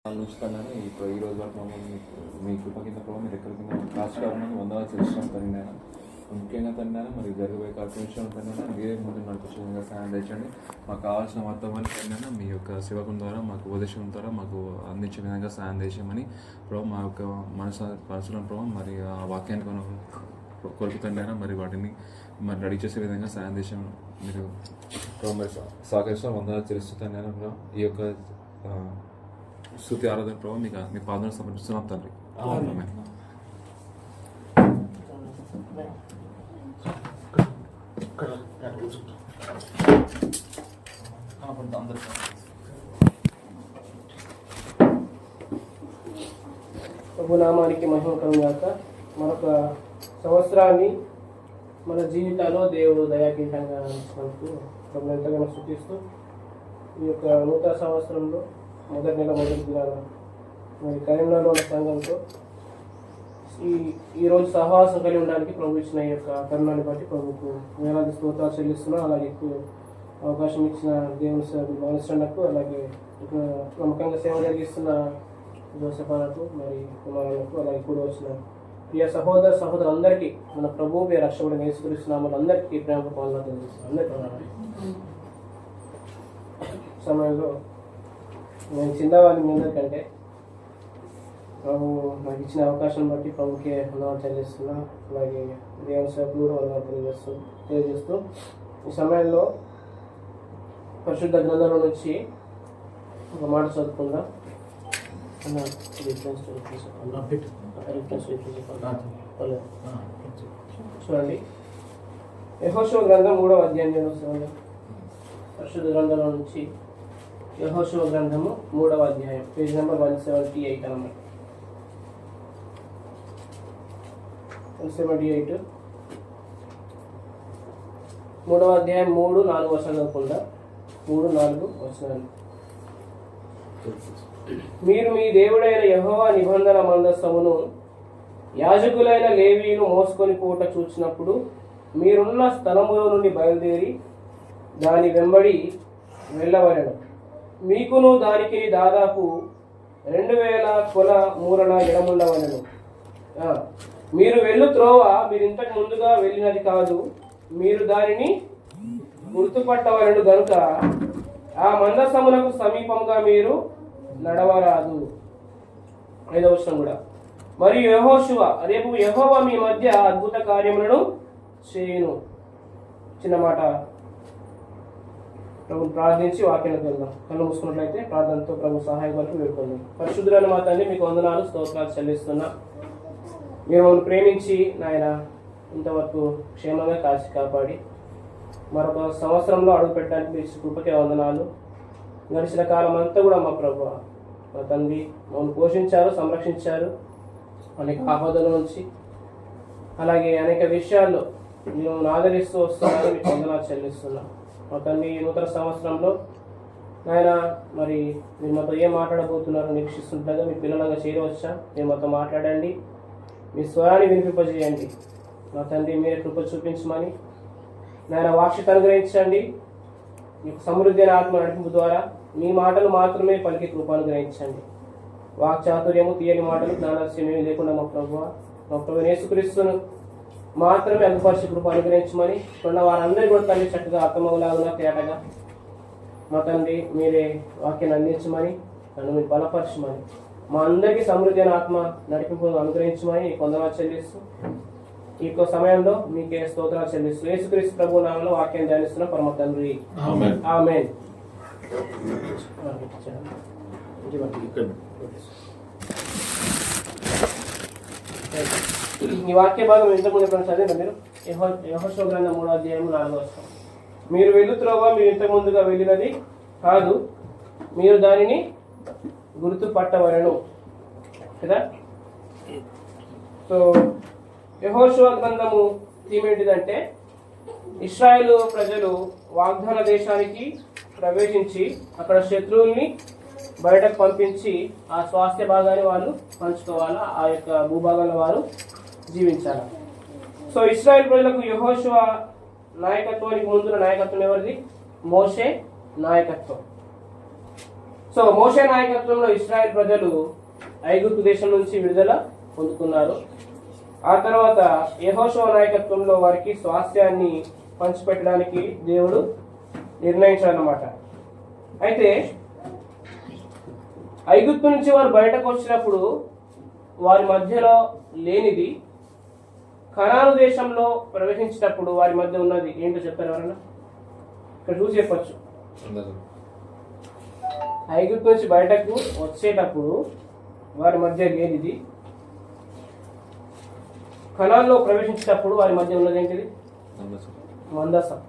ఉంచుతానని ఇప్పుడు ఈ రోజు వరకు మమ్మల్ని మీ కృప కింద ప్రభావ మీరు ఎక్కడి కింద కాచుకోవాలని వందలు తెలుస్తాం తండ్రి. ముఖ్యంగా తండ్రి మరి జరగబోయే కార్యక్రమం తండ్రి మీరే ముందు నడిపించే విధంగా సాయం తెచ్చండి. మాకు కావాల్సిన వాతావరణం తండ్రి మీ యొక్క సేవకుల ద్వారా మాకు ఉపదేశం ద్వారా మాకు అందించే విధంగా సాయం చేసామని ప్రభావ మా యొక్క మనసులను ప్రభావ మరి ఆ వాక్యాన్ని కొలుపుతండి మరి వాటిని మరి రెడీ చేసే విధంగా సాయం చేసాము. మీరు ప్రభావ మరి సహకరిస్తాం వందలు తెలుస్తుందని ప్రభావ ఈ యొక్క స్తుతి ఆరాధన ప్రభావ మీకు మీ పాదం సమర్పిస్తున్నాం తండ్రి. ప్రభునామానికి మహిమ కలుగాక. మరొక సంవత్సరాన్ని మన జీవితాల్లో దేవుడు దయాకీతంగా అందించినందుకు ప్రభు ఎంతగానో స్తుతిస్తూ ఈ యొక్క నూతన సంవత్సరంలో మొదటి నెల మొదటి దినాల మరి కరీంనగర్లో ఉన్న సంఘంతో ఈరోజు సహవాసం కలిగి ఉండడానికి ప్రభు ఇచ్చిన ఈ యొక్క తరుణాన్ని బట్టి ప్రభుకు వేలాది స్తోత్రాలు చెల్లిస్తున్నాం. అలాగే ఎక్కువ అవకాశం ఇచ్చిన దేవుని సేవకులు మనుషులకు, అలాగే ప్రముఖంగా సేవ జరిగిస్తున్న జోసఫాలకు, మరి కుమారులకు, అలాగే కూడా వచ్చిన ప్రియ సహోదర సహోదరులందరికీ మన ప్రభు పేరు రక్షకుడిని యేసుక్రీస్తు అందరికీ ప్రేమ పాలన తెలియజేస్తున్నాం. అందరికీ సమయంలో నేను చిన్నవాడిని మీ అందరికంటే ప్రభు నాకు ఇచ్చిన అవకాశం బట్టి ప్రభుకే వందనాలు చెల్లిస్తున్నా. అలాగే దేవుని సేవకులు కూడా వందనాలు తెలియజేస్తూ ఈ సమయంలో పరిశుద్ధ గ్రంథంలో నుంచి ఒక మాట చదువుకుందాం. చూడండి, యెహోషువ గ్రంథం 3వ అధ్యాయం చూడండి. పరిశుద్ధ గ్రంథంలో నుంచి యెహోషువ గ్రంథము 3వ అధ్యాయం, పేజ్ నెంబర్ 178 అన్నమాట. 178 3వ అధ్యాయం 3-4 వచనాలు చదువుకుందా. 3-4 వచనాలు. మీరు మీ దేవుడైన యెహోవా నిబంధన మందసమును యాజకులైన లేవీయులు మోసుకొని పోట చూచినప్పుడు మీరున్న స్థలములో నుండి బయలుదేరి దాని వెంబడి వెళ్ళవలెను. మీకును దానికి దాదాపు 2000 కొల మూరల ఎడముండవలెను. మీరు వెళ్ళు త్రోవ మీరు ఇంతకు ముందుగా వెళ్ళినది కాదు, మీరు దానిని గుర్తుపట్టవలెను గనుక ఆ మందసములకు సమీపంగా మీరు నడవరాదు. 5వ వచనం కూడా, మరియు యెహోషువ రేపు యెహోవా మీ మధ్య అద్భుత కార్యములను చేయును. చిన్న మాట ప్రభు ప్రార్థించి వాక్యానికి వెళ్దాం. కళ్ళు మూసుకున్నట్లయితే ప్రార్థనతో ప్రభు సహాయం కొరకు వేడుకుందాం. పరిశుద్ధులైన మా తండ్రి మీకు వందనాలు స్తోత్రాలు చెల్లిస్తున్నా. మీరు మమ్మల్ని ప్రేమించి నాయన ఇంతవరకు క్షేమంగా కాచి కాపాడి మరొక సంవత్సరంలో అడుగు పెట్టడానికి మీ కృపకే వందనాలు. గడిచిన కాలం అంతా కూడా మా ప్రభు మా తండ్రి మమ్మల్ని పోషించారు, సంరక్షించారు అనేక ఆపదల నుంచి. అలాగే అనేక విషయాల్లో మీరు ఆదరిస్తూ వస్తున్నారు, మీకు వందనాలు చెల్లిస్తున్నాం. మా తండ్రి ఈ నూతన సంవత్సరంలో నాయన మరి మీరు మాతో ఏం మాట్లాడబోతున్నారో నిరీక్షిస్తుండగా మీ పిల్లలుగా చేరవచ్చా. మీరు మాతో మాట్లాడండి, మీ స్వరాన్ని వినిపింపజేయండి. మా తండ్రి మీరే కృప చూపించమని నాయన వాక్షత అనుగ్రహించండి. మీకు సమృద్ధి అయిన ఆత్మ నడిపింపు ద్వారా మీ మాటలు మాత్రమే పలికి కృప అనుగ్రహించండి. వాక్చాతుర్యము తీయని మాటలు జ్ఞానాశ్రమేమి లేకుండా మా ప్రభు యేసుక్రీస్తును మాత్రమే అదుపరిచి కృప అనుగ్రహించమని ఉన్న వారందరూ కూడా తండ్రి చక్కగా అర్థమవులాగునా తేటగా మా తండ్రి మీరే వాక్యాన్ని అందించమని నన్ను మీరు బలపరచమని మా అందరికీ సమృద్ధి అయిన ఆత్మ నడిపింపు అనుగ్రహించమని వందనాలు చెల్లిస్తూ ఈ యొక్క సమయంలో మీకే స్తోత్రాలు చెల్లిస్తూ యేసుక్రీస్తు ప్రభు నామములో వాక్యం ధ్యానిస్తున్న పరమ తండ్రి ఆమేన్. ఈ వాక్య భాగం ఇంతకుముందు ఎప్పుడు చదివిన మీరు యెహోషువ గ్రంథం 3వ అధ్యాయం 4వ వచనం. మీరు వెళ్ళు త్రోవ మీరు ఇంతకు ముందుగా వెళ్ళినది కాదు, మీరు దానిని గుర్తుపట్టవలెను కదా. సో యెహోషువ గ్రంథము థీమ్ ఏంటిదంటే ఇశ్రాయేలు ప్రజలు వాగ్దాన దేశానికి ప్రవేశించి అక్కడ శత్రువుల్ని బయటకు పంపించి ఆ స్వాస్థ్య భాగాన్ని వాళ్ళు పంచుకోవాలా, ఆ యొక్క భూభాగాల వారు జీవించాలి. సో ఇశ్రాయేల్ ప్రజలకు యెహోషువ నాయకత్వానికి ముందున్న నాయకత్వం ఎవరిది? మోషే నాయకత్వం. సో మోషే నాయకత్వంలో ఇశ్రాయేల్ ప్రజలు ఐగుప్తు దేశం నుంచి విడుదల పొందుకున్నారు. ఆ తర్వాత యెహోషువ నాయకత్వంలో వారికి స్వాస్థ్యాన్ని పంచిపెట్టడానికి దేవుడు నిర్ణయించాడనమాట. అయితే ఐగుప్తు నుంచి వారు బయటకు వచ్చినప్పుడు వారి మధ్యలో లేనిది కనాను దేశంలో ప్రవేశించేటప్పుడు వారి మధ్య ఉన్నది ఏంటో చెప్పారు ఎవరన్నా? ఇక్కడ చూసి చెప్పచ్చు. ఐగుప్తు నుంచి బయటకు వచ్చేటప్పుడు వారి మధ్య లేనిది, కనాన్లో ప్రవేశించేటప్పుడు వారి మధ్య ఉన్నది ఏంటిది? మందసం.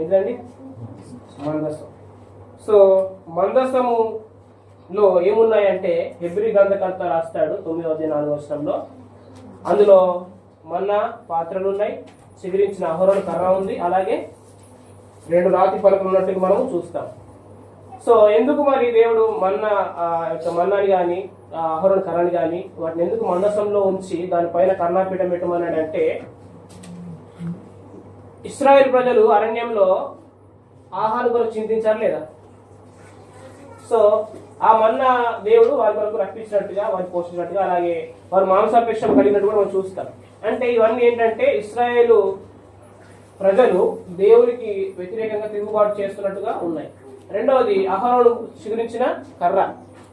ఏంటండి? మందసం. సో మందసములో ఏమున్నాయంటే హెబ్రీ గ్రంథకర్త రాస్తాడు 9:4 అందులో మన్నా పాత్రలు ఉన్నాయి, చిగురించిన అహరోను కర్ర ఉంది, అలాగే 2 రాతి పలకలు ఉన్నట్టుగా మనం చూస్తాం. సో ఎందుకు మరి దేవుడు మన్నాని కానీ అహరోను కర్రని కానీ వాటిని ఎందుకు మందసంలో ఉంచి దానిపైన కర్ణాపీఠం పెట్టమన్నాడంటే, ఇశ్రాయేల్ ప్రజలు అరణ్యంలో ఆహారం కొరకు చింతించారు లేదా? సో ఆ మన్నా దేవుడు వారి కొరకు రక్షించినట్టుగా, వారిని పోషించినట్టుగా, అలాగే వారు మాంసాపేక్షం కలిగినట్టు కూడా మనం చూస్తాం. అంటే ఇవన్నీ ఏంటంటే ఇశ్రాయేలు ప్రజలు దేవునికి వ్యతిరేకంగా తిరుగుబాటు చేస్తున్నట్టుగా ఉన్నాయి. రెండవది అహరోను చిగురించిన కర్ర.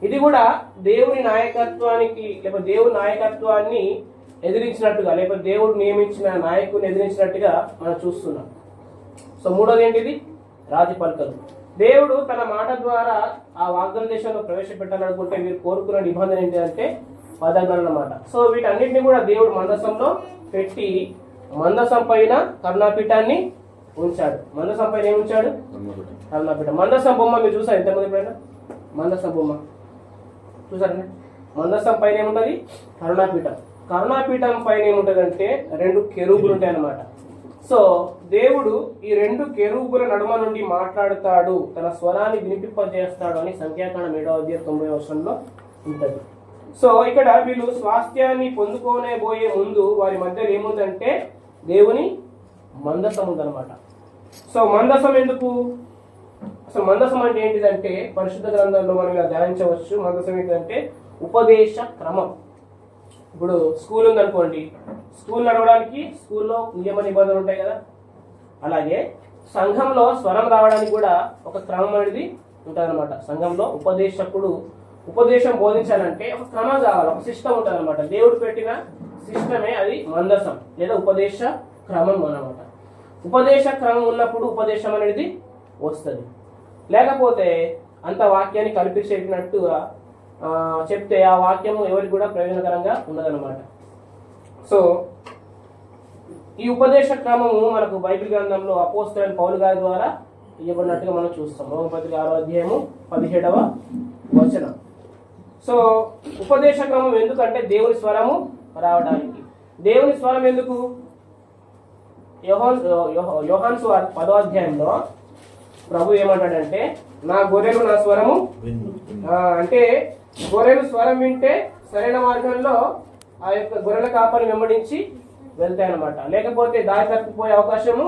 ఇది కూడా దేవుని నాయకత్వానికి లేకపోతే దేవుని నాయకత్వాన్ని ఎదిరించినట్టుగా, లేకపోతే దేవుడు నియమించిన నాయకుని ఎదిరించినట్టుగా మనం చూస్తున్నాం. సో మూడోది ఏంటిది? రాతి పలకలు. దేవుడు తన మాట ద్వారా ఆ వాగ్దాన దేశంలో ప్రవేశపెట్టాలనుకుంటే మీరు కోరుకున్న నిబంధన ఏంటంటే పదార్థాలు అన్నమాట. సో వీటన్నిటిని కూడా దేవుడు మందసంలో పెట్టి మందసం పైన కరుణాపీఠాన్ని ఉంచాడు. మందసం పైన ఏమి ఉంచాడు? కరుణాపీఠం. మందసం బొమ్మ మీరు చూసారు ఎంతమంది పైన? మందసం బొమ్మ చూసారండి? మందసం పైన ఏముంటది? కరుణాపీఠం. కరుణాపీఠం పైన ఏముంటది అంటే 2 కెరూబులు ఉంటాయి అన్నమాట. సో దేవుడు ఈ 2 కెరూబుల నడుమ నుండి మాట్లాడుతాడు, తన స్వరాన్ని వినిపింపజేస్తాడు అని సంఖ్యాకాండం 7:90 ఉంటది. సో ఇక్కడ వీళ్ళు స్వాస్థ్యాన్ని పొందుకోనే పోయే ముందు వారి మధ్యలో ఏముందంటే దేవుని మందసం ఉందన్నమాట. సో మందసం ఎందుకు? అసలు మందసం అంటే ఏంటిదంటే పరిశుద్ధ గ్రంథంలో మనం ఇలా ధ్యానించవచ్చు. మందసం ఏంటంటే ఉపదేశ క్రమం. ఇప్పుడు స్కూల్ ఉందనుకోండి, స్కూల్ నడవడానికి స్కూల్లో నియమ నిబంధనలు ఉంటాయి కదా, అలాగే సంఘంలో స్వరం రావడానికి కూడా ఒక క్రమం అనేది ఉంటుంది అనమాట. సంఘంలో ఉపదేశకుడు ఉపదేశం బోధించాలంటే ఒక క్రమం కావాలి, ఒక సిస్టమ్ ఉంటుంది అనమాట. దేవుడు పెట్టిన సిస్టమే అది మందసం లేదా ఉపదేశ క్రమం అన్నమాట. ఉపదేశ క్రమం ఉన్నప్పుడు ఉపదేశం అనేది వస్తుంది. లేకపోతే అంత వాక్యాన్ని కల్పించేటట్టుగా చెప్తే ఆ వాక్యము ఎవరికి కూడా ప్రయోజనకరంగా ఉండదన్నమాట. సో ఈ ఉపదేశ క్రమము మనకు బైబిల్ గ్రంథంలో అపోస్తలుడైన పౌలు గారి ద్వారా ఇవ్వబడినట్టుగా మనం చూస్తాం. రోమపత్రిక 6:17. సో ఉపదేశ క్రమం ఎందుకంటే దేవుని స్వరము రావడానికి. దేవుని స్వరం ఎందుకు? యోహాను సువార్త 10వ ప్రభు ఏమంటాడంటే నా గొర్రెలు నా స్వరము అంటే గొర్రెలు స్వరం వింటే సరైన మార్గంలో ఆ యొక్క గొర్రెల కాపరిని వెంబడించి వెళ్తాయన్నమాట, లేకపోతే దారి తప్పిపోయే అవకాశము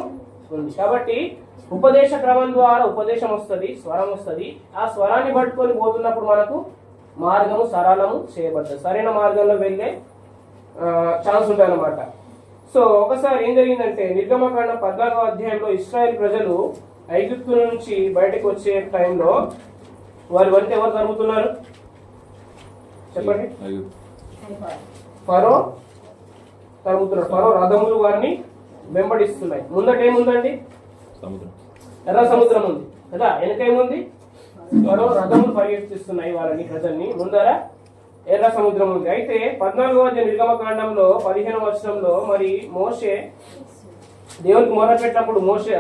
ఉంది. కాబట్టి ఉపదేశ క్రమం ద్వారా ఉపదేశం వస్తుంది, స్వరం వస్తుంది. ఆ స్వరాన్ని పట్టుకొని పోతున్నప్పుడు మనకు మార్గము సరళము చేయబడుతుంది, సరైన మార్గంలో వెళ్ళే ఛాన్స్ ఉంటుంది అన్నమాట. సో ఒకసారి ఏం జరిగిందంటే నిర్గమకాండం 14వ ఇశ్రాయేల్ ప్రజలు ఐగుప్తు నుంచి బయటకు వచ్చే టైంలో వారి వెంట ఎవరు తరుగుతున్నారు చెప్పండి? ఫరో తరుగుతున్నాడు. ఫరో రథములు వారిని వెంబడిస్తున్నాయి. ముందట ఏముందండి? ఎర్ర సముద్రం ఉంది కదా, వెనకేముంది? ఫరో రథములు పరిగెత్తిస్తున్నాయి వాళ్ళని, ప్రజల్ని. ముందర ఎర్ర సముద్రం ఉంది. అయితే 14వ నిర్గమకాండంలో 15వ మరి మోషే దేవునికి మొరపెట్టినప్పుడు మోషే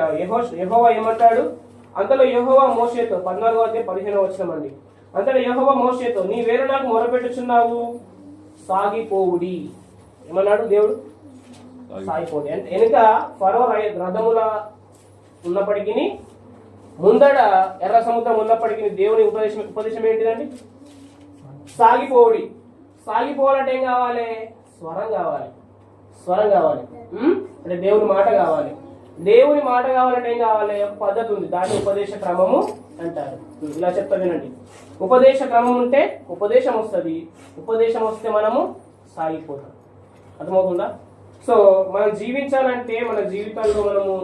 యెహోవా ఏమంటాడు? అంతలో యెహోవా మోషేతో 14వ అండి. అంతలో యెహోవా మోషేతో నీ వేరు నాకు మొరపెట్టుచున్నావు, సాగిపోవుడి. ఏమన్నాడు దేవుడు? సాగిపోడి. అంటే వెనుక ఫరో రథముల ఉన్నప్పటికీ ముందడ ఎర్ర సముద్రం ఉన్నప్పటికీ దేవుని ఉపదేశం ఏంటిదండి? సాగిపోవుడి. సాగిపోవాలంటే ఏం కావాలి? స్వరం కావాలి. స్వరం కావాలి, అంటే దేవుని మాట కావాలి. దేవుని మాట కావాలంటే ఏం కావాలి? ఒక పద్ధతి ఉంది, దాన్ని ఉపదేశ క్రమము అంటారు. ఇలా చెప్తా వినండి. ఉపదేశ క్రమం ఉంటే ఉపదేశం వస్తుంది, ఉపదేశం వస్తే మనము సాగిపోతాం. అర్థమవుతుందా? సో మనం జీవించాలంటే, మన జీవితంలో మనము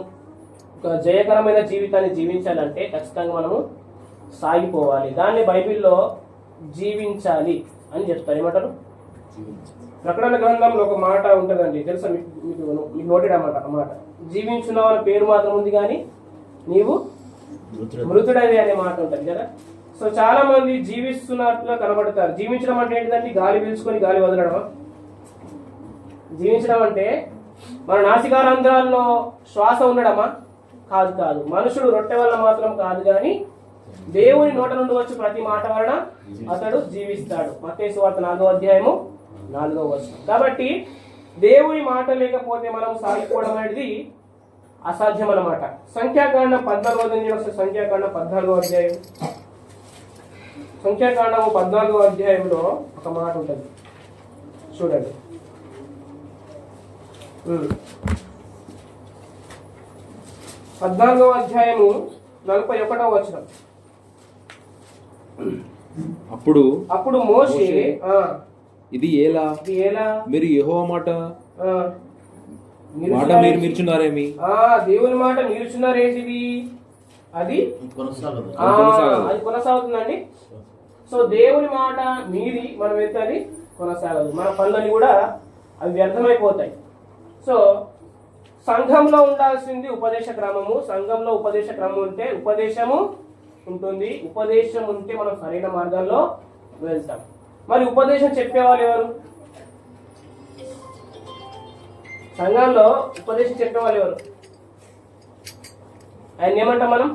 ఒక జయకరమైన జీవితాన్ని జీవించాలంటే ఖచ్చితంగా మనము సాగిపోవాలి. దాన్ని బైబిల్లో జీవించాలి అని చెప్తారు. ఏమంటారు? ప్రకటన గ్రంథంలో ఒక మాట ఉంటుందండి, తెలుసా మీకు? నోటెడ్ అన్నమాట. జీవించున్నావు అనే పేరు మాత్రం ఉంది కానీ నీవు మృతుడవి అనే మాట ఉంటుంది కదా. సో చాలా మంది జీవిస్తున్నట్లుగా కనబడతారు. జీవించడం అంటే ఏంటిదంటే గాలి పీల్చుకొని గాలి వదలడమా? జీవించడం అంటే మన నాసికారంధ్రాల్లో శ్వాస ఉండడమా? కాదు కాదు. మనుషుడు రొట్టె వల్ల మాత్రం కాదు కానీ దేవుని నోట నుండి వచ్చి ప్రతి మాట వలన అతడు జీవిస్తాడు. మత్తయి సువార్త 4వ అధ్యాయము 4వ వచనం. కాబట్టి దేవుని మాట లేకపోతే మనం సాగిపోవడం అనేది అసాధ్యం అన్నమాట. సంఖ్యాకాండం 14వ అధ్యాయం, సంఖ్యాకాండం 14వ అధ్యాయం, సంఖ్యాకాండము 14వ అధ్యాయంలో ఒక మాట ఉంటుంది చూడండి. 14వ అధ్యాయము 41వ వచనం. అప్పుడు మోషే ఇది ఎలా మీరు యెహోవా మాట మీరు మీర్చున్నారేమి? దేవుని మాట మీరుచున్నారేంటిది? అది కొనసాగుతుందండి. సో దేవుని మాట మీది మనం వెళ్తే అది కొనసాగదు. మన పనులని కూడా అవి వ్యర్థమైపోతాయి. సో సంఘంలో ఉండాల్సింది ఉపదేశ క్రమము. సంఘంలో ఉపదేశ క్రమం ఉంటే ఉపదేశము ఉంటుంది. ఉపదేశం ఉంటే మనం సరైన మార్గాల్లో వెళ్తాం. మరి ఉపదేశం చెప్పేవాళ్ళు ఎవరు? సంఘంలో ఉపదేశం చెప్పేవాళ్ళు ఎవరు? ఆయన ఏమంటాం మనం?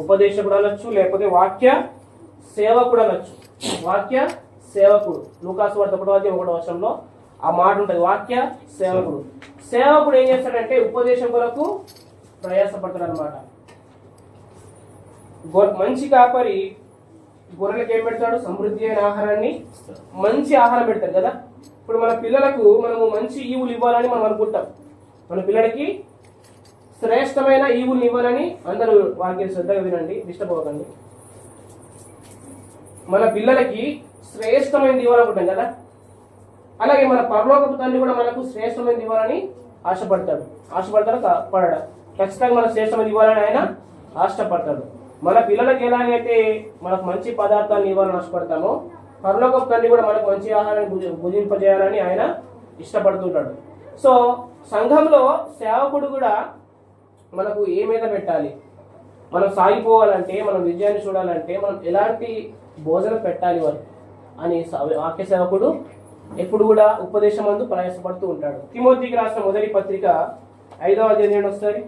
ఉపదేశకుడు అనొచ్చు, లేకపోతే వాక్య సేవకుడు అనొచ్చు. వాక్య సేవకుడు లూకాసు వార్త 1వ అధ్యాయం 1వ వచనంలో ఆ మాట ఉంటుంది, వాక్య సేవకుడు. సేవకుడు ఏం చేస్తాడంటే ఉపదేశం కొరకు ప్రయాసపడతాడు అనమాట. మంచి కాపరి గొర్రెలకు ఏం పెడతాడు? సమృద్ధి అయిన ఆహారాన్ని, మంచి ఆహారం పెడతాడు కదా. ఇప్పుడు మన పిల్లలకు మనము మంచి ఈవులు ఇవ్వాలని మనం అనుకుంటాం. మన పిల్లలకి శ్రేష్టమైన ఈవులు ఇవ్వాలని అందరూ వాక్యం శ్రద్ధగా వినండి, డిస్టర్బ్ అవ్వకండి. మన పిల్లలకి శ్రేష్టమైనది ఇవ్వాలనుకుంటాం కదా. అలాగే మన పరలోకపు తండ్రి కూడా మనకు శ్రేష్టమైనది ఇవ్వాలని ఆశపడతాడు పడడా? ఖచ్చితంగా మన శ్రేష్టమైనది ఇవ్వాలని ఆయన ఆశపడతాడు. మన పిల్లలకి ఎలాగైతే మనకు మంచి పదార్థాలను ఇవ్వాలని ఆశపడతామో, పరలోకపు తండ్రి కూడా మనకు మంచి ఆహారాన్ని భుజింపజేయాలని ఆయన ఇష్టపడుతుంటాడు. సో సంఘంలో సేవకుడు కూడా మనకు ఏ మీద పెట్టాలి, మనం సాగిపోవాలంటే, మనం విజయాన్ని చూడాలంటే మనం ఎలాంటి భోజనం పెట్టాలి వారు అని వాక్య సేవకుడు ఎప్పుడు కూడా ఉపదేశమందు ప్రయాసపడుతూ ఉంటాడు. తిమోతికి రాసిన మొదటి పత్రిక 5వ అధ్యాయం వస్తుంది.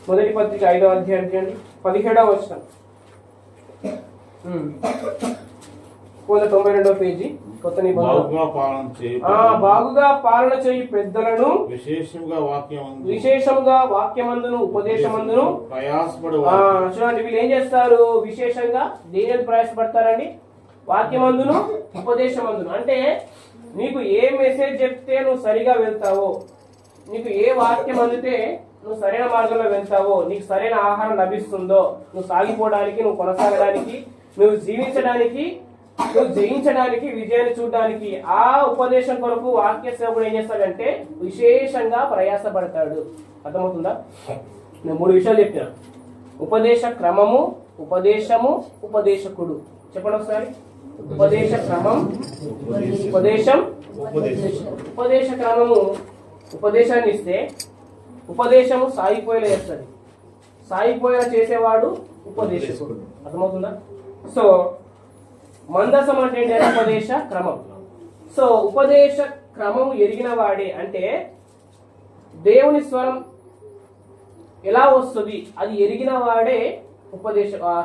మొదటి పత్రిక 5వ అధ్యాయం 17వ వచనం, 92వ పేజీ, కొత్త నిబంధన. బాగుగా పాలన చేయి పెద్దలను విశేషంగా వాక్యమందును ఉపదేశమందును చూడండి. వీళ్ళు ఏం చేస్తారు? విశేషంగా దేని ప్రయాసపడతారండి? వాక్యమందును ఉపదేశమందును. అంటే నీకు ఏ మెసేజ్ చెప్తే నువ్వు సరిగా వెళ్తావో, నీకు ఏ వాక్యం అందితే నువ్వు సరైన మార్గంలో వెళ్తావో, నీకు సరైన ఆహారం లభిస్తుందో, నువ్వు సాగిపోవడానికి, నువ్వు కొనసాగడానికి, నువ్వు జీవించడానికి, నువ్వు జయించడానికి, విజయాన్ని చూడడానికి ఆ ఉపదేశం కొరకు వాక్య సేవకుడు ఏం చేస్తాడంటే విశేషంగా ప్రయాసపడతాడు. అర్థమవుతుందా? నేను 3 విషయాలు చెప్పిన: ఉపదేశ క్రమము, ఉపదేశము, ఉపదేశకుడు. చెప్పండి ఒకసారి. ఉపదేశ క్రమం, ఉపదేశం. ఉపదేశ క్రమము ఉపదేశాన్ని ఇస్తే ఉపదేశము సాగిపోయేలా చేస్తుంది. సాగిపోయేలా చేసేవాడు ఉపదేశకుడు. అర్థమవుతుందా? సో మందసం అంటే ఏంటి? ఉపదేశ క్రమం. సో ఉపదేశ క్రమం ఎరిగిన వాడే, అంటే దేవుని స్వరం ఎలా వస్తుంది అది ఎరిగిన వాడే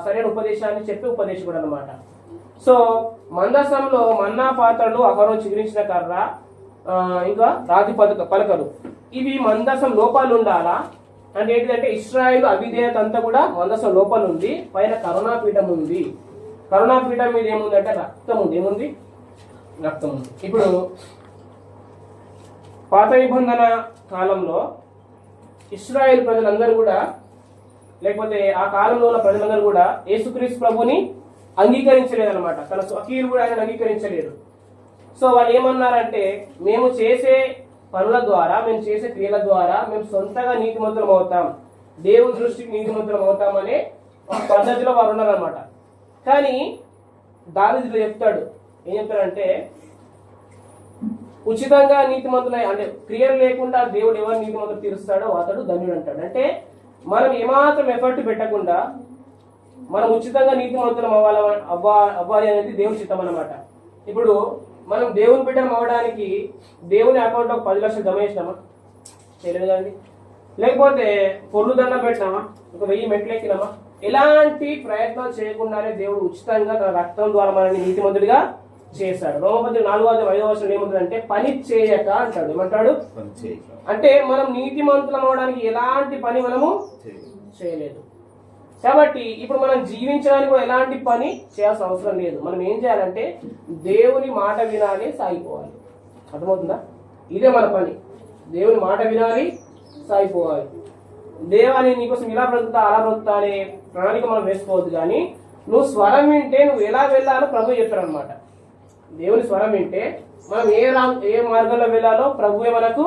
సరైన ఉపదేశాన్ని చెప్పే ఉపదేశకుడు అన్నమాట. సో మందసంలో మన్నా పాత్రలు, అహరోను చిగురించిన కర్ర, ఇంకా రాతి పలకలు, ఇవి మందసం లోపాలు ఉండాలా అంటే ఏంటిదంటే ఇశ్రాయేలు అవిధేయత అంతా కూడా మందసం లోపల ఉంది. పైన కరుణాపీఠం ఉంది. కరుణాపీఠం మీద ఏముంది అంటే రక్తం ఉంది. ఏముంది? రక్తం ఉంది. ఇప్పుడు పాత నిబంధన కాలంలో ఇశ్రాయేల్ ప్రజలందరూ కూడా, లేకపోతే ఆ కాలంలో ఉన్న ప్రజలందరూ కూడా యేసుక్రీస్తు ప్రభుని అంగీకరించలేదన్నమాట. తన స్వకీయులు కూడా ఆయన అంగీకరించలేదు. సో వాళ్ళు ఏమన్నారంటే, మేము చేసే పనుల ద్వారా, మేము చేసే క్రియల ద్వారా మేము సొంతగా నీతిమంతులం అవుతాం, దేవుని దృష్టికి నీతిమంతులం అవుతామనే ఒక పద్ధతిలో వారు ఉన్నారనమాట. కానీ దావీదు చెప్తాడు, ఏం చెప్తాడంటే, ఉచితంగా నీతిమంతులై, అంటే క్రియలు లేకుండా దేవుడు ఎవరు నీతిమంతులు తీరుస్తాడో అతడు ధన్యుడు అంటాడు. అంటే మనం ఏమాత్రం ఎఫర్ట్ పెట్టకుండా మనం ఉచితంగా నీతిమంతులం అవ్వాలి అనేది దేవుని చిత్తం అన్నమాట. ఇప్పుడు మనం దేవుని బిడ్డలం అవ్వడానికి దేవుని అకౌంట్లో 10 లక్షలు జమ చేసినామా? చేయలేదు కదండి. లేకపోతే పొర్లు దండం పెట్టినామా? ఒక 1000 మెట్లు ఎక్కినామా? ఎలాంటి ప్రయత్నం చేయకుండానే దేవుడు ఉచితంగా తన రక్తం ద్వారా మనల్ని నీతిమంతుడిగా చేశాడు. రోమపత్రిక 4:5 ఏముంటుందంటే, పని చేయక అంటాడు. ఏమంటాడు? అంటే మనం నీతిమంతులం అవడానికి ఎలాంటి పని మనము చేయలేదు. కాబట్టి ఇప్పుడు మనం జీవించడానికి కూడా ఎలాంటి పని చేయాల్సిన అవసరం లేదు. మనం ఏం చేయాలంటే దేవుని మాట వినాలి, సాగిపోవాలి. అర్థమవుతుందా? ఇదే మన పని. దేవుని మాట వినాలి, సాగిపోవాలి. దేవాన్ని నీకోసం ఇలా బ్రతుకుతా అలా బ్రతుకుతా అనే ప్రణాళిక మనం వేసుకోవద్దు. కానీ నువ్వు స్వరం వింటే నువ్వు ఎలా వెళ్ళాలో ప్రభు చెప్తారు అనమాట. దేవుని స్వరం వింటే మనం ఏ మార్గంలో వెళ్ళాలో ప్రభువే మనకు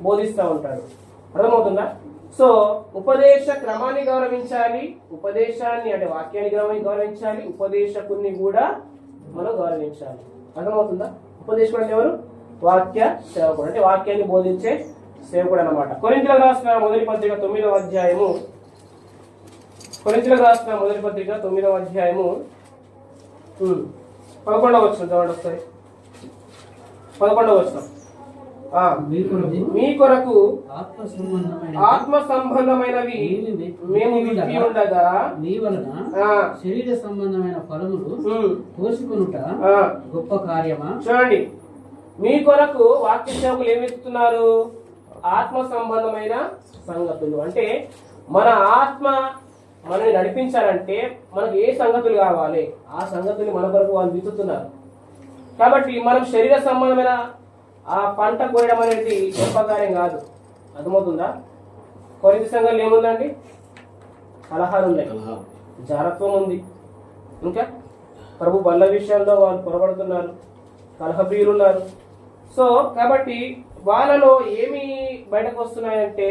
బోధిస్తూ ఉంటాడు. అర్థమవుతుందా? సో ఉపదేశ క్రమాన్ని గౌరవించాలి, ఉపదేశాన్ని అంటే వాక్యాన్ని గౌరవించాలి, ఉపదేశకుని కూడా మనం గౌరవించాలి. అర్థమవుతుందా? ఉపదేశకుడు అంటే ఎవరు? వాక్య సేవకుడు, అంటే వాక్యాన్ని బోధించే సేవకుడు అన్నమాట. కొరింథీయులకు రాసిన మొదటి పత్రిక 9వ అధ్యాయము, కొరింథీయులకు రాసిన మొదటి పత్రిక 9వ అధ్యాయము 11వ వచనం చదవండి ఒకసారి. 11వ వచనం. మీ కొరకు ఆత్మ సంబంధమైనవి మేము విప్పి ఉండగా మీ వలన శరీర సంబంధమైన ఫలములు కోసుకొనుట గొప్ప కార్యమా? చూడండి, మీ కొరకు వాక్య సేవకులు ఏమి ఇస్తున్నారు? ఆత్మ సంబంధమైన సంగతులు. అంటే మన ఆత్మ మనల్ని నడిపించాలంటే మనకు ఏ సంగతులు కావాలి, ఆ సంగతులు మన కొరకు వాళ్ళు విత్తుతున్నారు. కాబట్టి మనం శరీర సంబంధమైన ఆ పంట కోయడం అనేది గొప్ప కార్యం కాదు. అర్థమవుతుందా? కొరింథీ సంఘంలో ఏముందండి? కలహాలు ఉన్నాయి, జారత్వం ఉంది, ఇంకా ప్రభు బల్ల విషయాల్లో వాళ్ళు పొరబడుతున్నారు, కలహప్రియులు ఉన్నారు. సో కాబట్టి వాళ్ళలో ఏమి బయటకు వస్తున్నాయంటే,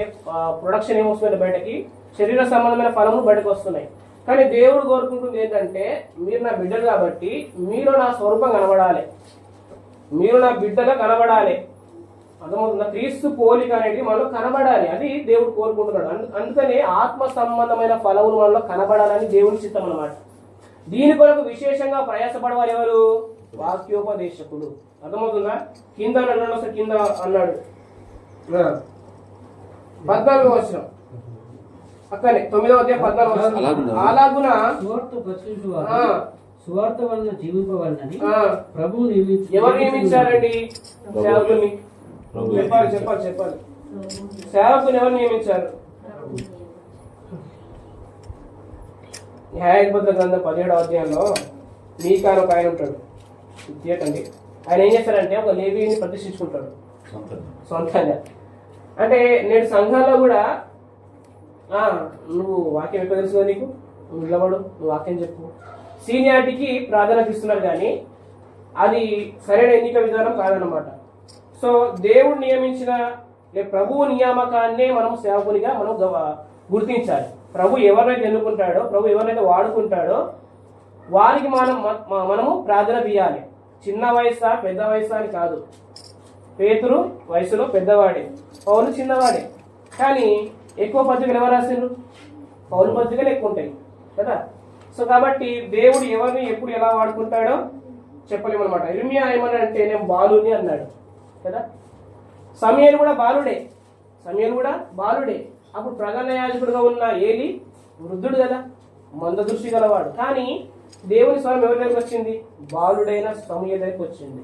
ప్రొడక్షన్ ఏమొస్తుందంటే బయటకి శరీర సంబంధమైన ఫలములు బయటకు వస్తున్నాయి. కానీ దేవుడు కోరుకుంటుంది ఏంటంటే, మీరు నా బిడ్డలు కాబట్టి మీలో నా స్వరూపం కనబడాలి, మీరు నా బిడ్డగా కనబడాలి. అర్థమవుతుందా? క్రీస్తు పోలిక అనేది మనలో కనబడాలి, అది దేవుడు కోరుకుంటున్నాడు. అందుకనే ఆత్మ సంబంధమైన ఫలములు మనలో కనబడాలని దేవుని చిత్తం అన్నమాట. దీని కొరకు విశేషంగా ప్రయాసపడేవారు ఎవరు? వాక్యోపదేశకుడు. అర్థమవుతుందా? కింద అన్నాడు, కింద అన్నాడు 14వ వచనం, అక్కనే 9వ అధ్యాయం 14వ వచనం. అలాగున సువార్త వలన జీవింపవలనని ప్రభువు ఎవరు నియమించారండి? సేవకుని. చెప్పాలి. సేవకుని ఎవరు నియమించారు? న్యాయాధిపతుల గ్రంథం 17వ అధ్యాయంలో మీకాను ఒక ఆయన ఉంటాడు, తీయకండి. ఆయన ఏం చేస్తారంటే ఒక లేవీని ప్రతిష్ఠించుకుంటాడు సొంతంగా. అంటే నేడు సంఘాల్లో కూడా నువ్వు వాక్యం ఎక్కడ తెలుసు, నీకు నువ్వు నిలబడు, నువ్వు వాక్యం చెప్పు, సీనియారిటీకి ప్రాధాన్యత ఇస్తున్నారు. కానీ అది సరైన ఎన్నిక విధానం కాదన్నమాట. సో దేవుడు నియమించిన ప్రభువు నియామకాన్నే మనం సేవకునిగా మనం గుర్తించాలి. ప్రభు ఎవరినైతే ఎన్నుకుంటాడో, ప్రభు ఎవరినైతే వాడుకుంటాడో వారికి మనము ప్రాధాన్యత ఇవ్వాలి. చిన్న వయసా పెద్ద వయసా అని కాదు. పేతురు వయసులో పెద్దవాడే, పౌలు చిన్నవాడే. కానీ ఎక్కువ పత్రికలు ఎవరు రాసిండ్రు? పౌలు పత్రికలు ఎక్కువ ఉంటాయి కదా. సో కాబట్టి దేవుడు ఎవరిని ఎప్పుడు ఎలా వాడుకుంటాడో చెప్పలేము అనమాట. ఇర్మియా ఏమన్నాడంటే, నేను బాలుని అన్నాడు కదా. సమయలు కూడా బాలుడే. అప్పుడు ప్రధాన యాజకుడుగా ఉన్న ఏలి వృద్ధుడు కదా, మంద దృష్టి గలవాడు. కానీ దేవుని స్వరం ఎవరి దగ్గరికి వచ్చింది? బాలుడైన సమూయేలు దగ్గరికి వచ్చింది.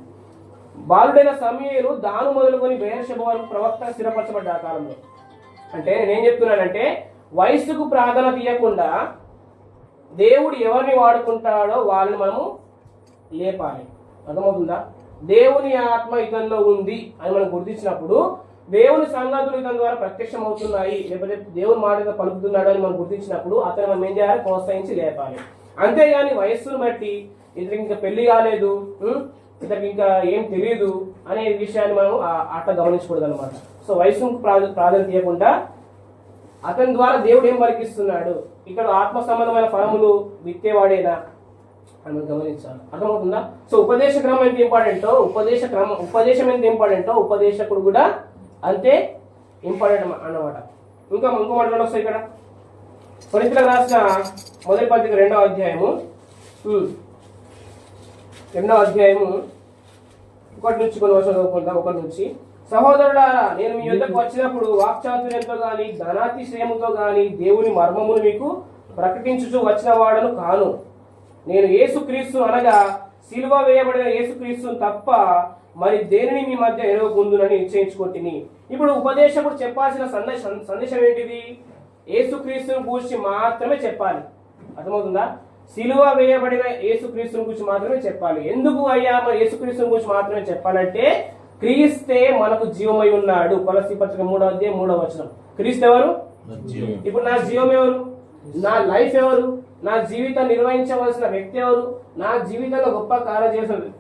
బాలుడైన సమూయేలు దాను మొదలుకొని బెయేర్షెబ వరకు ప్రవక్త స్థిరపరచబడ్డ ఆ కాలంలో. అంటే నేనేం చెప్తున్నానంటే, వయస్సుకు ప్రాధాన్యత ఇవ్వకుండా దేవుడు ఎవరిని వాడుకుంటాడో వాళ్ళని మనము లేపాలి. అర్థమవుతుందా? దేవుని ఆత్మ ఇతనిలో ఉంది అని మనం గుర్తించినప్పుడు, దేవుని సంగతులు ఇతని ద్వారా ప్రత్యక్షం అవుతున్నాయి, లేకపోతే దేవుని మాట పలుకుతున్నాడు అని మనం గుర్తించినప్పుడు అతను మనం ఏం చేయాలి? ప్రోత్సహించి లేపాలి. అంతేగాని వయస్సును బట్టి ఇతనికి ఇంకా పెళ్లి కాలేదు, ఇతనికి ఇంకా ఏం తెలియదు అనే విషయాన్ని మనం అట్లా గమనించకూడదు అనమాట. సో వయస్సుకు ప్రాధాన్యత ఇవ్వకుండా అతని ద్వారా దేవుడు ఏం పలికిస్తున్నాడు, ఇక్కడ ఆత్మ సంబంధమైన ఫలములు విత్తేవాడేనా అని మనం గమనించాలి. అర్థమవుతుందా? సో ఉపదేశ క్రమం ఎంత ఇంపార్టెంటో, ఉపదేశం ఎంత ఇంపార్టెంటో ఉపదేశకుడు కూడా అంతే ఇంపార్టెంట్ అన్నమాట. ఇంకో మాటలు వస్తాయి ఇక్కడ. కొరింథీయులకు రాసిన మొదటి పత్రిక 2వ అధ్యాయము 1 నుంచి కొన్ని వర్షాలు చదువుకుంటాం. 1 నుంచి, సహోదరులారా, నేను మీ యొద్దకు వచ్చినప్పుడు వాక్చాతుర్యంతో గాని ధనాతిశయముతో గాని దేవుని మర్మమును మీకు ప్రకటించుచు వచ్చిన వాడను కాను. నేను యేసుక్రీస్తు అనగా సిలువ వేయబడిన యేసుక్రీస్తును తప్ప మరి దేనిని మీ మధ్య ఎరగకుందునని నిశ్చయించుకుంటుని. ఇప్పుడు ఉపదేశకుడు చెప్పాల్సిన సందేశం ఏంటిది? యేసుక్రీస్తుని గురించి మాత్రమే చెప్పాలి. అర్థమవుతుందా? సిలువ వేయబడిన యేసుక్రీస్తుని గురించి మాత్రమే చెప్పాలి. ఎందుకు అయ్యా మరి యేసుక్రీస్తుని గురించి మాత్రమే చెప్పాలంటే, క్రీస్తే మనకు జీవమై ఉన్నాడు. కొలస్సీ పత్రిక 3వ అధ్యాయం 3వ వచనం. క్రీస్తు ఎవరు? ఇప్పుడు నా జీవం ఎవరు? నా లైఫ్ ఎవరు? నా జీవితాన్ని నిర్వహించవలసిన వ్యక్తి ఎవరు? నా జీవితంలో గొప్ప కార్యం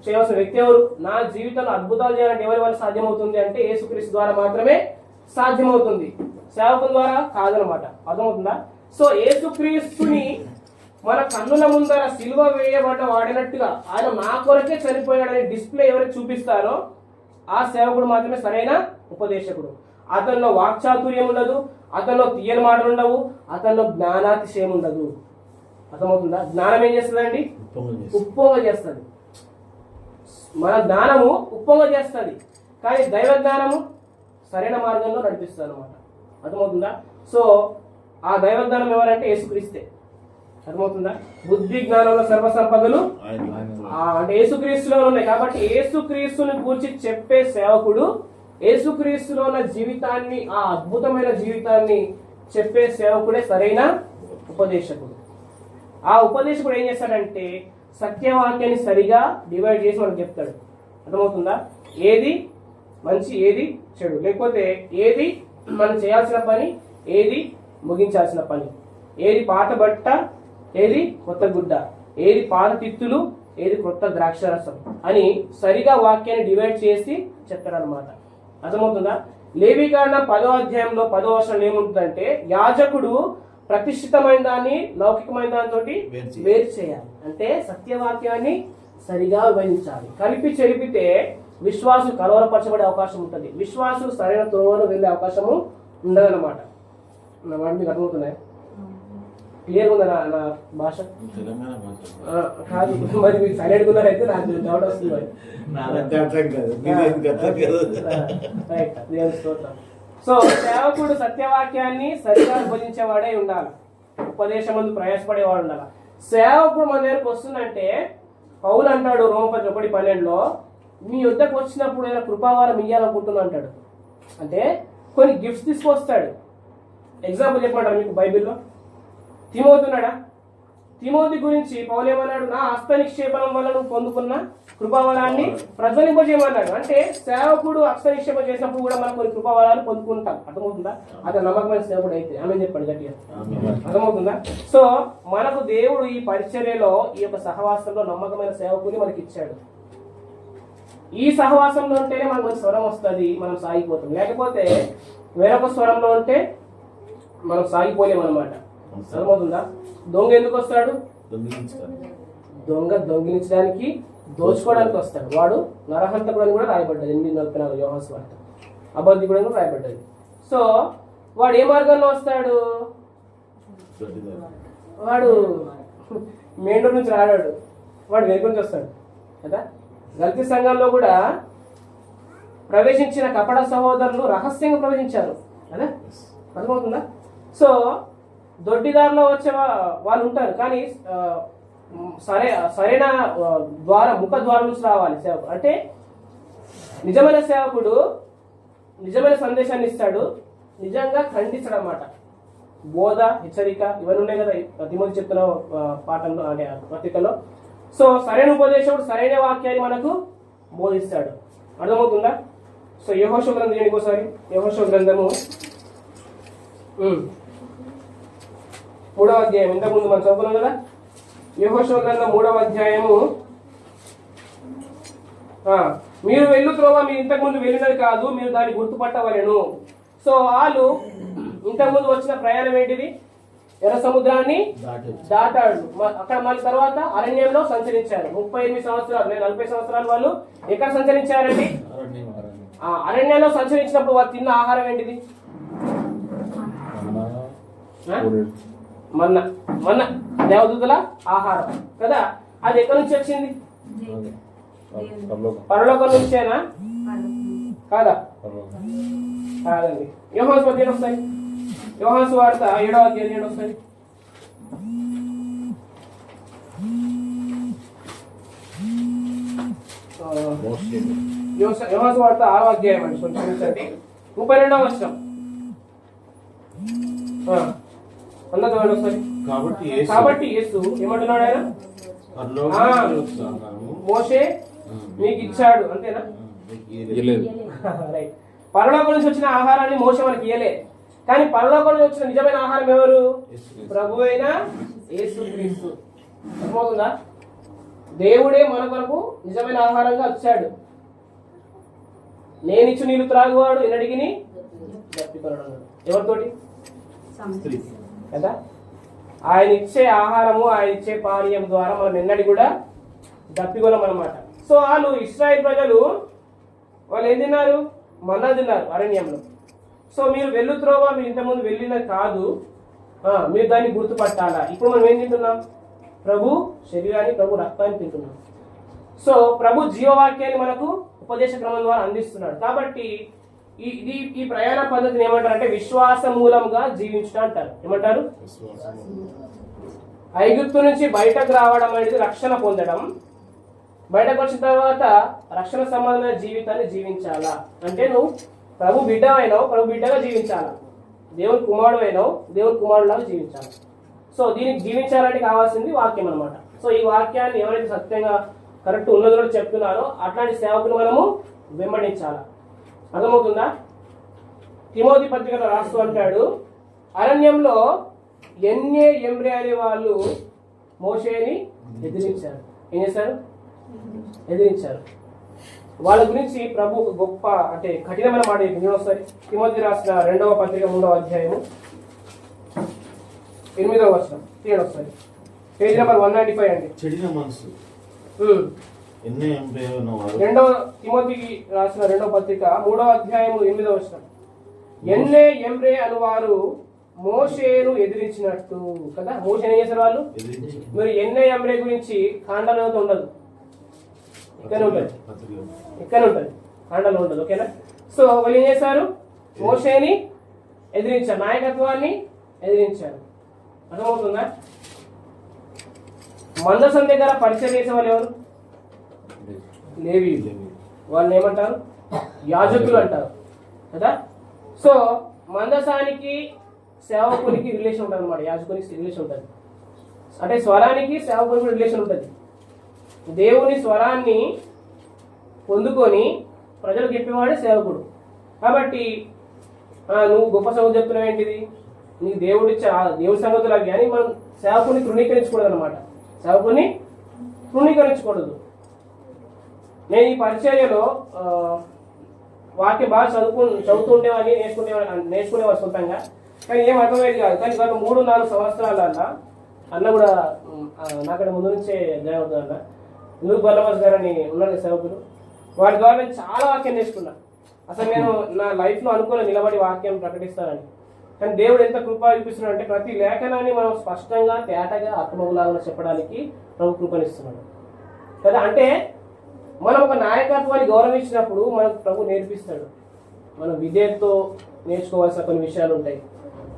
చేయవలసిన వ్యక్తి ఎవరు? నా జీవితంలో అద్భుతాలు చేయాలంటే ఎవరి వల్ల సాధ్యమవుతుంది అంటే యేసుక్రీస్తు ద్వారా మాత్రమే సాధ్యమవుతుంది, సేవకుల ద్వారా కాదనమాట. అర్థమవుతుందా? సో యేసుక్రీస్తుని మన కన్నుల ముందర సిలువ వేయబడ్డ వాడినట్టుగా ఆయన నా కొరకే చనిపోయాడని డిస్ప్లే ఎవరికి చూపిస్తారో ఆ సేవకుడు మాత్రమే సరైన ఉపదేశకుడు. అతనిలో వాక్చాతుర్యం ఉండదు, అతనిలో తీయని మాటలు ఉండవు, అతనిలో జ్ఞానాతిశయం ఉండదు. అర్థమవుతుందా? జ్ఞానం ఏం చేస్తుందండి? ఉప్పొంగ చేస్తుంది. మన జ్ఞానము ఉప్పొంగ చేస్తుంది, కానీ దైవ జ్ఞానము సరైన మార్గంలో నడిపిస్తుంది అనమాట. అర్థమవుతుందా? సో ఆ దైవ జ్ఞానం ఎవరంటే యేసుక్రీస్తే. అర్థమవుతుందా? బుద్ధి జ్ఞానంలో సర్వసంపదలు అంటే యేసుక్రీస్తులో ఉన్నాయి. కాబట్టి యేసుక్రీస్తుని గురించి చెప్పే సేవకుడు, యేసుక్రీస్తులో ఉన్న జీవితాన్ని, ఆ అద్భుతమైన జీవితాన్ని చెప్పే సేవకుడే సరైన ఉపదేశకుడు. ఆ ఉపదేశకుడు ఏం చేస్తాడంటే సత్యవాక్యాన్ని సరిగా డివైడ్ చేసి మనకు చెప్తాడు. అర్థమవుతుందా? ఏది మంచి, ఏది చెడు, లేకపోతే ఏది మనం చేయాల్సిన పని, ఏది ముగించాల్సిన పని, ఏది పాత బట్ట, ఏది కొత్త గుడ్డ, ఏది పాత తిత్తులు, ఏది కొత్త ద్రాక్షరసం అని సరిగా వాక్యాన్ని డివైడ్ చేసి చెప్తాడనమాట. అర్థమవుతుందా? లేవీకాండం 10వ అధ్యాయంలో 10వ వచనంలో ఏముంటుందంటే, యాజకుడు ప్రతిష్ఠితమైన దాన్ని లౌకికమైన దానితో వేరు చేయాలి. అంటే సత్యవాక్యాన్ని సరిగా విభజించాలి. కలిపి చెరిపితే విశ్వాసు కలవరపరచబడే అవకాశం ఉంటుంది, విశ్వాసు సరైన త్రోవలో వెళ్ళే అవకాశము ఉండదన్నమాట. నా మాట మీకు అర్థమవుతున్నాయి? క్లియర్ ఉందా నా భాష? కాదు, మరి మీరు సైలెంట్ ఉన్నారైతే నాకు డౌట్ వస్తుంది. సో సేవకుడు సత్యవాక్యాన్ని సరిగా విభజించేవాడే ఉండాలి, ఉపదేశం ముందు ప్రయాసపడేవాడు ఉండాలి. సేవకుడు మన దగ్గరకు వస్తుందంటే పౌలు అంటాడు రోమపత్రిక 1:12లో, మీ యుద్ధకు వచ్చినప్పుడు ఏదైనా కృపావారం ఇయ్యాలనుకుంటున్నా అంటాడు. అంటే కొన్ని గిఫ్ట్స్ తీసుకొస్తాడు. ఎగ్జాంపుల్ చెప్పమంటారు మీకు బైబిల్లో? తిమోతి ఉన్నాడా? తిమోతి గురించి పౌలు ఏమన్నాడు? నా హస్త నిక్షేపణం వల్ల నువ్వు పొందుకున్న కృపావరాన్ని ప్రజ్వలింపజేయమన్నాడు. అంటే సేవకుడు హస్త నిక్షేపం చేసినప్పుడు కూడా మనం కొన్ని కృపావరాలు పొందుకుంటాం. అర్థమవుతుందా? అతను నమ్మకమైన సేవకుడు అయితే ఆమె చెప్పండి గట్టిగా. అర్థమవుతుందా? సో మనకు దేవుడు ఈ పరిచర్యలో, ఈ యొక్క సహవాసంలో నమ్మకమైన సేవకుని మనకి ఇచ్చాడు. ఈ సహవాసంలో ఉంటేనే మనకు కొంచెం స్వరం వస్తుంది, మనం సాగిపోతాం. లేకపోతే వేరొక స్వరంలో ఉంటే మనం సాగిపోలేం అనమాట. అర్థమవుతుందా? దొంగ ఎందుకు వస్తాడు? దొంగ దొంగిలించడానికి, దోచుకోవడానికి వస్తాడు. వాడు నరహంతకుడు అని కూడా రాయబడ్డది 8:44 యోహాను సువార్త. అబద్ధికుడు అని కూడా రాయబడ్డది. సో వాడు ఏ మార్గంలో వస్తాడు? వాడు మేండూరు నుంచి రాడాడు, వాడు వెనుక నుంచి వస్తాడు కదా. గల్తీ సంఘంలో కూడా ప్రవేశించిన కపట సహోదరులు రహస్యంగా ప్రవేశించారు కదా. అర్థమవుతుందా? సో దొడ్డిదారిలో వచ్చే వాళ్ళు ఉంటారు, కానీ సరైన ద్వారం, ముఖ ద్వారం నుంచి రావాలి సేవకుడు. అంటే నిజమైన సేవకుడు నిజమైన సందేశాన్ని ఇస్తాడు, నిజంగా ఖండిస్తాడు అన్నమాట. బోధ, హెచ్చరిక ఇవన్నీ ఉన్నాయి కదా తిమోతి చెప్తున్న పాఠంలో, అంటే పత్రికలో. సో సరైన ఉపదేశకుడు సరైన వాక్యాన్ని మనకు బోధిస్తాడు. అర్థమవుతుందా? సో యెహోషువ గ్రంథం ఏంటి ఒకసారి, యెహోషువ గ్రంథము 3వ అధ్యాయం, ఇంతకుముందు మనం చదువుకున్నాం కదా. యెహోషువ గ్రంథం 3వ అధ్యాయము, మీరు వెళ్ళు త్రోవ మీరు ఇంతకుముందు వెళ్ళినది కాదు, మీరు దాన్ని గుర్తుపట్టవలెను. సో వాళ్ళు ఇంతకుముందు వచ్చిన ప్రయాణం ఏంటిది? ఎర్ర సముద్రాన్ని దాటాడు. అక్కడ మళ్ళీ తర్వాత అరణ్యంలో సంచరించారు 38 సంవత్సరాలు, 40 సంవత్సరాలు వాళ్ళు ఎక్కడ సంచరించారండి? అరణ్యంలో సంచరించినప్పుడు వాళ్ళు తిన్న ఆహారం ఏంటిది? మన్నా. మన్నా దేవదూతల ఆహారం కదా. అది ఎక్కడి నుంచి వచ్చింది? పరలోకం నుంచేనా? కాదా? కాదండి. యోహాను సువార్త ఏడు వస్తాయి, యోహాను సువార్త 7వ అధ్యాయం 7 వస్తాయి. యోహాను సువార్త 6వ అధ్యాయం అండి, కొంచెం 32వ వచనం. కాబట్టి యేసు ఏమంటున్నాడు? ఆయన మోషే మీకు ఇచ్చాడు, అంతేనా? రైట్. పరలోకం నుంచి వచ్చిన ఆహారాన్ని మోషే మనకి ఇయ్యలే, కానీ పరలోకం నుంచి వచ్చిన నిజమైన ఆహారం ఎవరు? ప్రభు అయిన యేసుక్రీస్తు. అర్థమవుతుందా? దేవుడే మన కొరకు నిజమైన ఆహారంగా వచ్చాడు. నేనిచ్చు నీళ్లు త్రాగువాడు ఎన్నడిగిని దప్పికొనడు. ఎవరితోటి? కదా. ఆయన ఇచ్చే ఆహారము, ఆయన ఇచ్చే పానీయం ద్వారా మనం ఎన్నడి కూడా దప్పికొనం అన్నమాట. సో వాళ్ళు ఇశ్రాయేల్ ప్రజలు వాళ్ళు ఏం తిన్నారు? మన్నా తిన్నారు అరణ్యంలో. సో మీరు వెళ్ళు త్రోవ మీరు ఇంతకుముందు వెళ్ళినది కాదు, మీరు దాన్ని గుర్తుపట్టాలా. ఇప్పుడు మనం ఏం తింటున్నాం? ప్రభు శరీరాన్ని, ప్రభు రక్తాన్ని తింటున్నాం. సో ప్రభు జీవవాక్యాన్ని మనకు ఉపదేశ క్రమం ద్వారా అందిస్తున్నాడు. కాబట్టి ఈ ప్రయాణ పద్ధతిని ఏమంటారంటే విశ్వాస మూలంగా జీవించడం అంటారు. ఏమంటారు? ఐగుప్తు నుంచి బయటకు రావడం అనేది రక్షణ పొందడం. బయటకు వచ్చిన తర్వాత రక్షణ సంబంధమైన జీవితాన్ని జీవించాలా. అంటే నువ్వు ప్రభు బిడ్డ అయినావు, ప్రభు బిడ్డగా జీవించాలా. దేవుని కుమారుడు అయినావు, దేవుని కుమారుడులాగా జీవించాలి. సో దీనికి జీవించాలంటే కావాల్సింది వాక్యం అనమాట. సో ఈ వాక్యాన్ని ఎవరైతే సత్యంగా కరెక్ట్ ఉన్నదో చెప్తున్నారో అట్లాంటి సేవకులు మనము వెంబడించాలి. అర్థమవుతుందా? తిమోతి పత్రికలో రాస్తూ అంటాడు, అరణ్యంలో ఎన్నే ఎంబ్రే అనే వాళ్ళు మోషేని ఎదిరించారు. ఏం చేశారు? ఎదిరించారు. వాళ్ళ గురించి ప్రభు ఒక గొప్ప అంటే కఠినమైన మాట చెప్పింది. ఒకసారి తిమోతి రాసిన 2వ పత్రిక 3వ అధ్యాయము 8వ వచనం తీయండి ఒకసారి. పేజ్ నెంబర్ 195 అండి. చెడిన మనసు 2వ తిమోతికి రాసిన 2వ పత్రిక 3వ అధ్యాయము 8వ వచనం. ఎన్నే ఎంబ్రే అనువారు మోషేను ఎదిరించినట్టు కదా. మోషే ఏం చేశారు వాళ్ళు? మీరు ఎన్నే ఎంబ్రే గురించి కాండలో ఉండదు, ఇక్కడనే ఉంటుంది, ఇక్కడనే ఉంటుంది, కాండలో ఉండదు. ఓకేనా? సో వాళ్ళు ఏం చేశారు? మోషేని ఎదిరించారు, నాయకత్వాన్ని ఎదిరించారు. అర్థమవుతుందా? మందసం దగ్గర పరిచయం చేసే వాళ్ళు ఎవరు? లేవీయులు. వాళ్ళని ఏమంటారు? యాజకులు అంటారు కదా. సో మందసానికి సేవకునికి రిలేషన్ ఉంటుంది అన్నమాట. యాజకునికి రిలేషన్ ఉంటుంది, అంటే స్వరానికి సేవకునికి రిలేషన్ ఉంటుంది. దేవుని స్వరాన్ని పొందుకొని ప్రజలకు చెప్పేవాడే సేవకుడు. కాబట్టి నువ్వు గొప్ప సంగతి చెప్తున్నావు ఏంటిది? నీకు దేవుడిచ్చే దేవుడి సంగతులు అవి అని మనం సేవకుని తృణీకరించకూడదు అనమాట. సేవకుని తృణీకరించకూడదు. నేను ఈ పరిచర్యలో వాక్యం బాగా చదువుతుండేవాడిని, నేర్చుకునేవాడు సొంతంగా, కానీ ఏం అర్థమయ్యేది కాదు. కానీ గత 3-4 సంవత్సరాల అన్న కూడా నాకంటే ముందు నుంచే జాయిన్ అవుతుందన్న నూరు బల్లవాస్ గారు అని ఉన్నారు సేవకులు. వారి ద్వారా నేను చాలా వాక్యం నేర్చుకున్నా. అసలు నేను నా లైఫ్లో అనుకుని నిలబడి వాక్యం ప్రకటిస్తానని. కానీ దేవుడు ఎంత కృప చూపిస్తున్నాడు అంటే ప్రతి లేఖనాన్ని మనం స్పష్టంగా తేటగా అర్థమవులాగా చెప్పడానికి ప్రభు కృపనిస్తున్నాడు కదా. అంటే మనం ఒక నాయకత్వాన్ని గౌరవించినప్పుడు మనకు ప్రభు నేర్పిస్తాడు. మనం విధేయతతో నేర్చుకోవాల్సిన కొన్ని విషయాలు ఉంటాయి.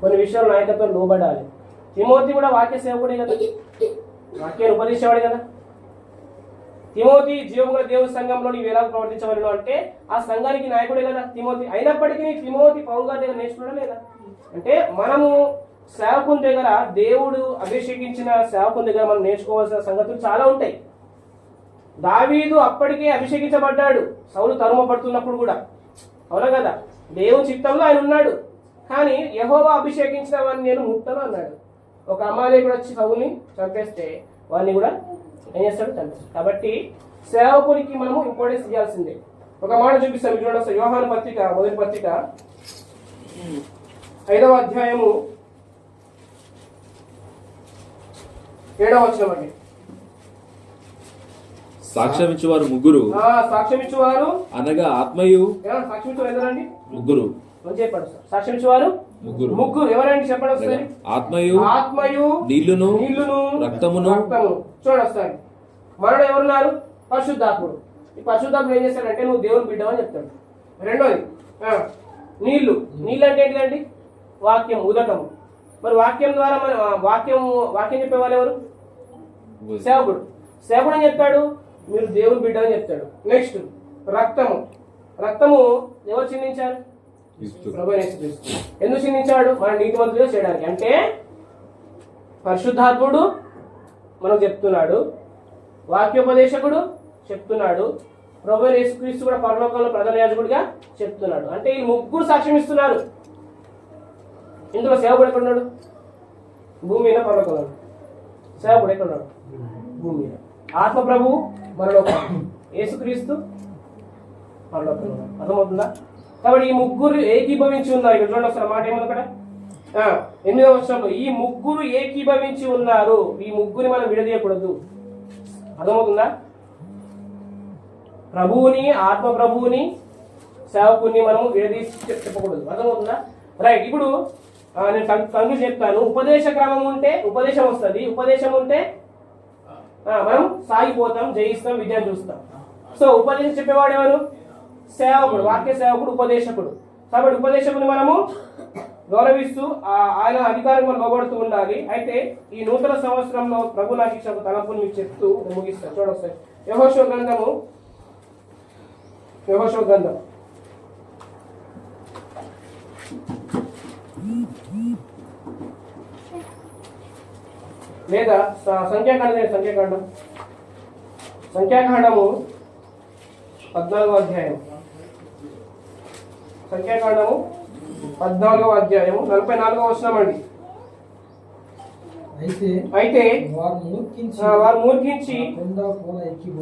కొన్ని విషయాలు నాయకత్వం లోబడాలి. తిమోతి కూడా వాక్య సేవకుడే కదా, వాక్యాన్ని ఉపదేశించేవాడు కదా. తిమోతి జీవముల దేవుని సంఘంలో నీవు ఎలా ప్రవర్తించవలను అంటే ఆ సంఘానికి నాయకుడే కదా తిమోతి. అయినప్పటికీ తిమోతి పౌలు గారి దగ్గర నేర్చుకోవడం లేదా? అంటే మనము సేవకుని దగ్గర, దేవుడు అభిషేకించిన సేవకుని దగ్గర మనం నేర్చుకోవాల్సిన సంగతులు చాలా ఉంటాయి. దావీదు అప్పటికే అభిషేకించబడ్డాడు సౌలు తరుమబడుతున్నప్పుడు కూడా, అవునా కదా? దేవుని చిత్తంలో ఆయన ఉన్నాడు. కానీ యెహోవా అభిషేకించిన వాడిని నేను ముట్టను అన్నాడు. ఒక అమాలేకుడు వచ్చి సౌలుని చంపేస్తే వాడిని కూడా ఏం చేస్తాడు? చంపేస్తాడు. కాబట్టి సేవకునికి మనము ఇంపార్టెన్స్ ఇవ్వాల్సిందే. ఒక మాట చూపిస్తాను చూడండి. యోహాను పత్రిక మొదటి పత్రిక 5వ అధ్యాయము 7వ వచనం అండి. సాక్ష్యం ఇచ్చేవారు ముగ్గురు, సాక్ష్యం ఇచ్చేవారు అనగా ఆత్మయు. సాక్ష్యం ఇచ్చేవారు ఎవరండి? ముగ్గురు. చెప్పండి సార్. సాక్ష్యం ఇచ్చేవారు ముగ్గురు ఎవరండి? చెప్పండి ఒకసారి. ఆత్మయు, నీళ్లును, రక్తమును. చూడండి ఒకసారి. మనలో ఎవరున్నారు? పరిశుద్ధాత్ముడు. ఈ పరిశుద్ధాత్ముడు ఏం చేస్తాడంటే నువ్వు దేవుని బిడ్డవని చెప్తాడు. రెండోది నీళ్లు. నీళ్ళు అంటే ఏంటిదండి? వాక్యం, ఉదకము. మరి వాక్యం ద్వారా మన వాక్యం చెప్పేవాళ్ళు ఎవరు? సేవకుడు. సేవకుడు అని చెప్తాడు మీరు దేవుని బిడ్డ అని చెప్తాడు. నెక్స్ట్ రక్తము. రక్తము ఎవరు చిందించారు? ప్రభువైన యేసుక్రీస్తు. ఎందుకు చిందించాడు? మన నీతిమంతులుగా చేయడానికి. అంటే పరిశుద్ధాత్ముడు మనకు చెప్తున్నాడు, వాక్యోపదేశకుడు చెప్తున్నాడు, ప్రభువైన యేసుక్రీస్తు కూడా పరలోకంలో ప్రధాన యాజకుడిగా చెప్తున్నాడు. అంటే ఈ ముగ్గురు సాక్ష్యం ఇస్తున్నారు. ఇందులో సేవకుడు ఎక్కడున్నాడు? భూమి మీద, పరలోకంలో. సేవకుడు ఎక్కడున్నాడు? భూమి మీద. ఆత్మ ప్రభువు మనలోకం, యేసుక్రీస్తు పరలోకంలో. అర్థమవుతుందా? కాబట్టి ఈ ముగ్గురు ఏకీభవించి ఉన్నారు. ఇక్కడ చూడండి ఒకసారి మాట ఏమన్నా అక్కడ 8వ వచనంలో ఈ ముగ్గురు ఏకీభవించి ఉన్నారు. ఈ ముగ్గురిని మనం విడదీయకూడదు. అర్థమవుతుందా? ప్రభువుని, ఆత్మ ప్రభువుని, సేవకుని మనము విడదీసి చెప్పకూడదు. అర్థమవుతుందా? రైట్. ఇప్పుడు నేను కంక్లూడ్ చెప్తాను. ఉపదేశ క్రమం ఉంటే ఉపదేశం వస్తుంది, ఉపదేశం ఉంటే మనం సాగిపోతాం, జయిస్తాం, విజయం చూస్తాం. సో ఉపదేశం చెప్పేవాడు ఎవరు? సేవకుడు, వాక్య సేవకుడు, ఉపదేశకుడు. కాబట్టి ఉపదేశకుని మనము గౌరవిస్తూ ఆయన అధికారం మనం లోబడుతూ ఉండాలి. అయితే ఈ నూతన సంవత్సరంలో ప్రభు నాకు ఇచ్చిన తలంపుని మీకు చెప్తూ ముగిస్తాను. చూడొస్తాయి. యెహోషువ గ్రంథం లేదా సంఖ్యాకాండము 14వ అధ్యాయం. సంఖ్యాకాండము 14వ అధ్యాయము 44వ వచనం అండి. అయితే వారు మూర్ఖించి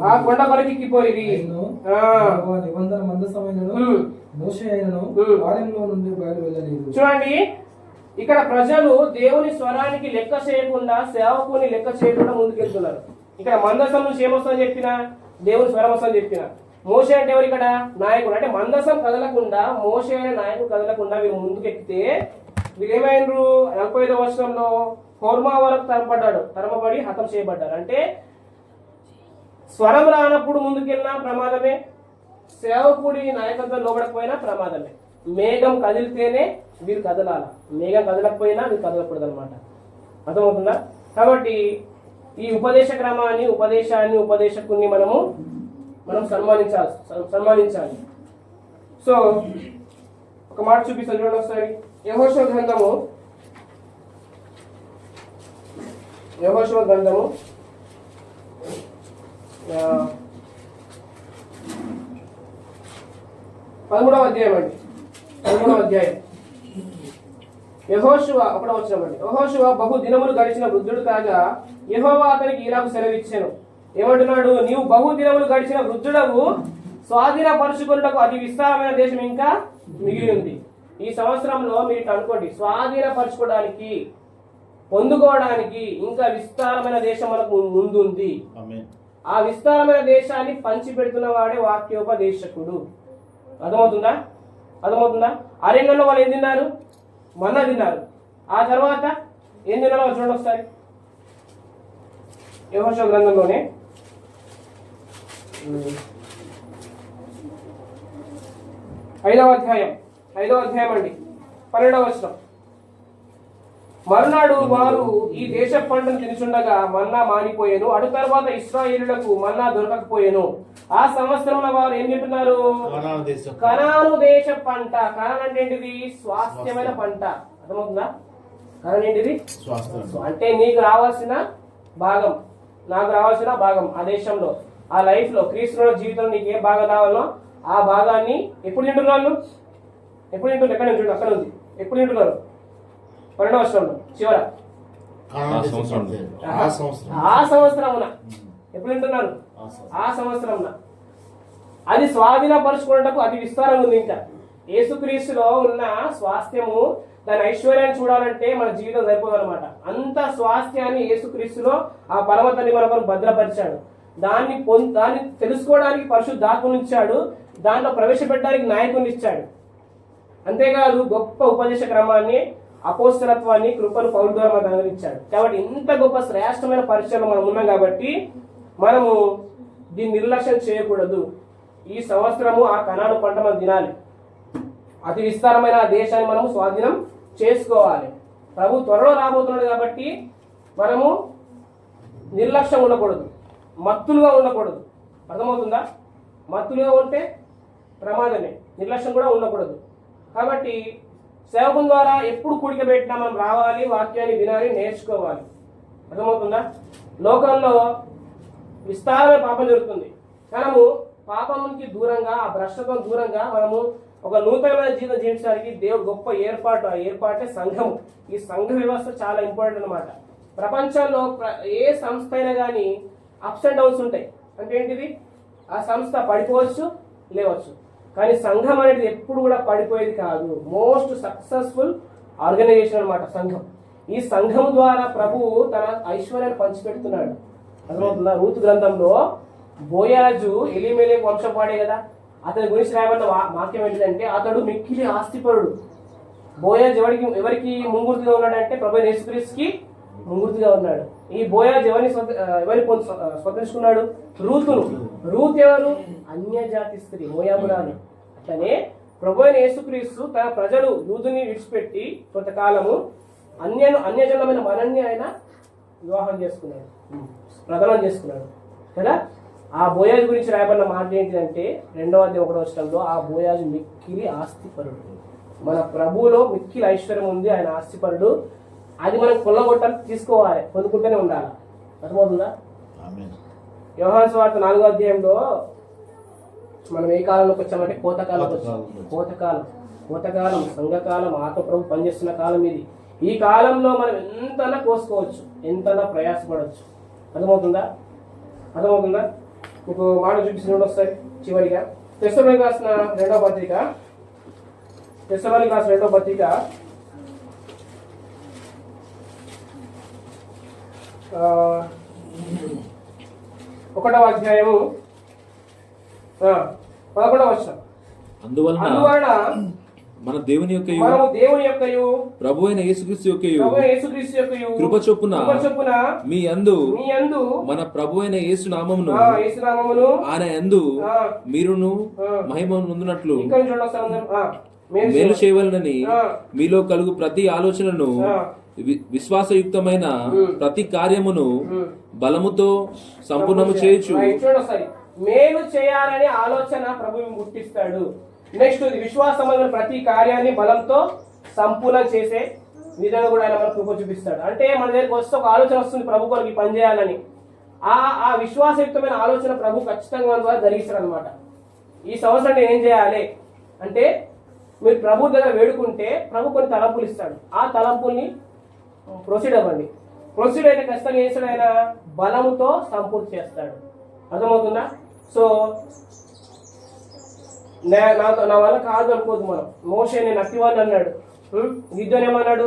ఆ కొండ కొరకు ఎక్కిపోయి చూడండి. ఇక్కడ ప్రజలు దేవుని స్వరానికి లెక్క చేయకుండా, సేవకుని లెక్క చేయకుండా ముందుకెళ్తున్నారు. ఇక్కడ మందసం నుంచి ఏమొస్తుందని చెప్పిన, దేవుని స్వరం వస్తుందని చెప్పిన. మోషే అంటే ఎవరు ఇక్కడ? నాయకుడు. అంటే మందసం కదలకుండా, మోషే అనే నాయకుడు కదలకుండా వీరు ముందుకెక్కితే వీరు ఏమైనరు? 45వ వచనంలో హోర్మా వరకు తరమబడి హతం చేయబడ్డారు. అంటే స్వరం రానప్పుడు ముందుకెళ్ళినా ప్రమాదమే, సేవకుడి నాయకత్వం లోబడకపోయినా ప్రమాదమే. మేఘం కదిలితేనే వీరు కదలాల, మేఘం కదలకపోయినా వీరు కదలకూడదు అనమాట. అర్థమవుతుందా? కాబట్టి ఈ ఉపదేశ క్రమాన్ని, ఉపదేశకుని మనం సన్మానించాలి. సో ఒక మాట చూపిస్తాను చూడండి ఒకసారి. యెహోషువ గ్రంథము 13వ అధ్యాయం అండి. 13వ అధ్యాయం. యెహోషువ 1వ వచనం అండి. యెహోషువ బహు దినములు గడిచిన వృద్ధుడు కాగా యెహోవా అతనికి ఇలాగ సెలవిచ్చెను. ఏమంటున్నాడు? నీవు బహు దినములు గడిచిన వృద్ధుడవు, స్వాధీనపరుచుకున్నటకు అతి విస్తారమైన దేశం ఇంకా మిగిలి ఉంది. ఈ సంవత్సరంలో మీరు అనుకోండి, స్వాధీనపరచుకోవడానికి, పొందుకోవడానికి ఇంకా విస్తారమైన దేశం మనకు ముందుంది. ఆ విస్తారమైన దేశాన్ని పంచి పెడుతున్న వాడే వాక్యోపదేశకుడు. అర్థమవుతుందా? అరణ్యంలో వాళ్ళు ఏం తిన్నారు? మన్నా తిన్నారు. ఆ తర్వాత ఏం తిన్నారో చూడండి ఒకసారి. యెహోషువ గ్రంథంలోనే 5వ అధ్యాయం అండి 12వ వచనం. మరునాడు వారు ఈ దేశ పంటను తినుచుండగా మన్నా మానిపోయాను. అటు తర్వాత ఇశ్రాయేలులకు మన్నా దొరకకపోయాను. ఆ సంవత్సరంలో వారు ఏం తింటున్నారు? కనాను దేశ పంట. కనాన్ అంటే ఏంటిది? స్వాస్థ్యమైన పంట. అర్థమవుతుందా? కనాన్ ఏంటిది? అంటే నీకు రావాల్సిన భాగం, నాకు రావాల్సిన భాగం ఆ దేశంలో. ఆ లైఫ్లో క్రీస్తులో జీవితంలో నీకు ఏ భాగం రావాలో ఆ భాగాన్ని ఎప్పుడు తింటున్నారు? ఎప్పుడు తింటున్నారు? ఎక్కడ నుంచి అక్కడ ఉంది. ఎప్పుడు తింటున్నారు? 12వ వచనంలో చివర ఆ సంవత్సరమున ఎప్పుడు తింటున్నారు? ఆ సంవత్సరమున. అది స్వాధీనపరుచుకున్నటకు అతి విస్తారంగా ఉంది. ఇంకా యేసుక్రీస్తులో ఉన్న స్వాస్థ్యము, దాని ఐశ్వర్యాన్ని చూడాలంటే మన జీవితం సరిపోదన్నమాట. అంత స్వాస్థ్యాన్ని యేసుక్రీస్తులో ఆ పరమ తండ్రి మన కొరకు భద్రపరిచాడు. దాన్ని తెలుసుకోవడానికి పరిశుద్ధాత్మను ఇచ్చాడు. దాంట్లో ప్రవేశపెట్టడానికి నాయకుని ఇచ్చాడు. అంతేకాదు గొప్ప ఉపదేశ క్రమాన్ని, అపోస్తలత్వాన్ని, కృపను పౌలు ద్వారా మనకు అనుగ్రహించాడు. కాబట్టి ఇంత గొప్ప శ్రేష్టమైన పరిచయంలో మనం ఉన్నాం కాబట్టి మనము దీన్ని నిర్లక్ష్యం చేయకూడదు. ఈ సంవత్సరము ఆ కనాను పంట మనం తినాలి. అతి విస్తారమైన ఆ దేశాన్ని మనము స్వాధీనం చేసుకోవాలి. ప్రభు త్వరలో రాబోతున్నాడు కాబట్టి మనము నిర్లక్ష్యం ఉండకూడదు, మత్తులుగా ఉండకూడదు. అర్థమవుతుందా? మత్తులుగా ఉంటే ప్రమాదమే, నిర్లక్ష్యం కూడా ఉండకూడదు. కాబట్టి సేవకుల ద్వారా ఎప్పుడు కూడిక పెట్టినా మనం రావాలి, వాక్యాన్ని వినాలి, నేర్చుకోవాలి. అర్థమవుతుందా? లోకంలో విస్తారమైన పాపం జరుగుతుంది. మనము పాపంకి దూరంగా, ఆ భ్రష్టత్వం దూరంగా మనము ఒక నూతనమైన జీవితం జీవించడానికి దేవుడు గొప్ప ఏర్పాటు. ఆ ఏర్పాటే సంఘం. ఈ సంఘ వ్యవస్థ చాలా ఇంపార్టెంట్ అన్నమాట. ప్రపంచంలో ఏ సంస్థ అయినా కానీ అప్స్ అండ్ డౌన్స్ ఉంటాయి. అంటే ఏంటిది? ఆ సంస్థ పడిపోవచ్చు, లేవచ్చు. కానీ సంఘం అనేది ఎప్పుడు కూడా పడిపోయేది కాదు. మోస్ట్ సక్సెస్ఫుల్ ఆర్గనైజేషన్ అన్నమాట సంఘం. ఈ సంఘం ద్వారా ప్రభువు తన ఐశ్వర్యాన్ని పంచిపెడుతున్నాడు. అర్థమవుతుందా? రూతు గ్రంథంలో బోయాజు ఎలిమెలెకు వంశపాడే కదా. అతని గురించి రాయబడిన వాక్యం ఏంటంటే అతడు మిక్కిలి ఆస్తిపరుడు. బోయాజు ఎవరికి ముంగుర్తిగా ఉన్నాడంటే ప్రభు యేసుక్రీస్తుకి ముంగుర్తిగా ఉన్నాడు. ఈ బోయాజు ఎవరిని స్వతంత్రించుకున్నాడు? రూతును. రూత్ ఎవరు? అన్యజాతి స్త్రీ, మోయాబురాలు. అట్లనే ప్రభు యేసుక్రీస్తు తన ప్రజలు యూదుని విడిచిపెట్టి కొంతకాలము అన్యజనమైన మనల్ని ఆయన వివాహం చేసుకున్నాడు, ప్రదానం చేసుకున్నాడు కదా. ఆ బోయాజు గురించి రాయబడిన మాట ఏంటిదంటే 2వ అధ్యాయం 1వ వచనంలో ఆ బోయాజు మిక్కిలి ఆస్తిపరుడు. మన ప్రభువులో మిక్కిలి ఐశ్వర్యం ఉంది, ఆయన ఆస్తిపరుడు. అది మనం కొల్లగొట్టాలి, తీసుకోవాలి, పొందుకుంటూనే ఉండాలి. అర్థమవుతుందా? యోహాను సువార్త 4వ అధ్యాయంలో మనం ఏ కాలంలోకి వచ్చామంటే కోతకాలంలోకి వచ్చాం. కోతకాలం, సంఘకాలం, ఆత్మ ప్రభు పనిచేస్తున్న కాలం ఇది. ఈ కాలంలో మనం ఎంతనా కోసుకోవచ్చు, ఎంతనా ప్రయాసపడవచ్చు. అర్థమవుతుందా? మీకు మాట చూపిస్తున్న ఒకసారి చివరిగా తెస్సలోనికి రాసిన 2వ పత్రిక 1వ అధ్యాయము 11వ వచనం. అందువలన మన దేవుని యొక్క ప్రభు అయిన యేసుక్రీస్తు యొక్క కృప చొప్పున మీ యందు మన ప్రభు అయిన యేసు నామమును ఆయన యందు మీరును మహిమ నొందునట్లు మేలు చేయవలనని మీలో కలుగు ప్రతి ఆలోచనను విశ్వాసయుక్తమైన ప్రతి కార్యమును బలముతో సంపూర్ణము చేయొచ్చు. మేలు చేయాలనే ఆలోచన ప్రభువు గుర్తిస్తాడు. నెక్స్ట్ విశ్వాసమైన ప్రతి కార్యాన్ని బలంతో సంపూర్ణం చేసే విధంగా కూడా ఆయన మనకు కృప చూపిస్తాడు. అంటే మన దగ్గరికి వస్తే ఒక ఆలోచన వస్తుంది ప్రభు కొరకు పని చేయాలని. ఆ విశ్వాసయుక్తమైన ఆలోచన ప్రభు ఖచ్చితంగా మన ద్వారా జరిగిస్తాడు అనమాట. ఈ సంవత్సరం నేను ఏం చేయాలి అంటే మీరు ప్రభు దగ్గర వేడుకుంటే ప్రభు కొన్ని తలంపులు ఇస్తాడు. ఆ తలంపుల్ని ప్రొసీడ్ అవ్వండి. ప్రొసీడ్ అయితే ఖచ్చితంగా చేస్తాడు, ఆయన బలముతో సంపూర్తి చేస్తాడు. అర్థమవుతుందా? సో నా వల్ల కాదు అనుకోదు మనం. మోషే నేను అట్టివాడిని అన్నాడు, గిద్యోని ఏమన్నాడు,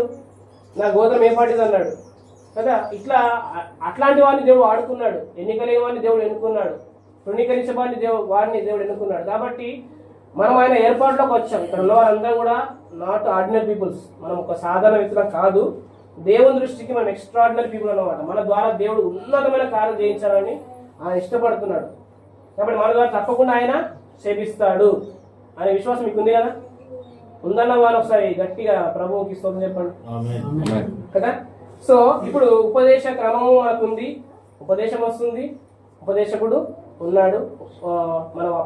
నా గోత్రం ఏ పాటిది అన్నాడు కదా. ఇట్లా అట్లాంటి వాడిని దేవుడు వాడుకున్నాడు. ఎన్నికలేని వాడిని దేవుడు ఎన్నుకున్నాడు, తృణీకరించే వాడిని దేవుడు ఎన్నుకున్నాడు. కాబట్టి మనం ఆయన ఏర్పాటులోకి వచ్చాం. ఇక్కడ ఉన్న వారందరూ కూడా నాట్ ఆర్డినరీ పీపుల్స్. మనం ఒక సాధారణ వ్యక్తులం కాదు. దేవుని దృష్టికి మనం ఎక్స్ట్రాడినరీ పీపుల్ అన్నమాట. మన ద్వారా దేవుడు ఉన్నతమైన కార్యం చేయించాలని ఆయన ఇష్టపడుతున్నాడు. కాబట్టి మన ద్వారా తప్పకుండా ఆయన సేవిస్తాడు అనే విశ్వాసం మీకు ఉంది కదా. ఉందన్న వాళ్ళు ఒకసారి గట్టిగా ప్రభువుకి స్తోత్రం చెప్పండి కదా. సో ఇప్పుడు ఉపదేశ క్రమము మనకు ఉంది, ఉపదేశం వస్తుంది, ఉపదేశకుడు ఉన్నాడు,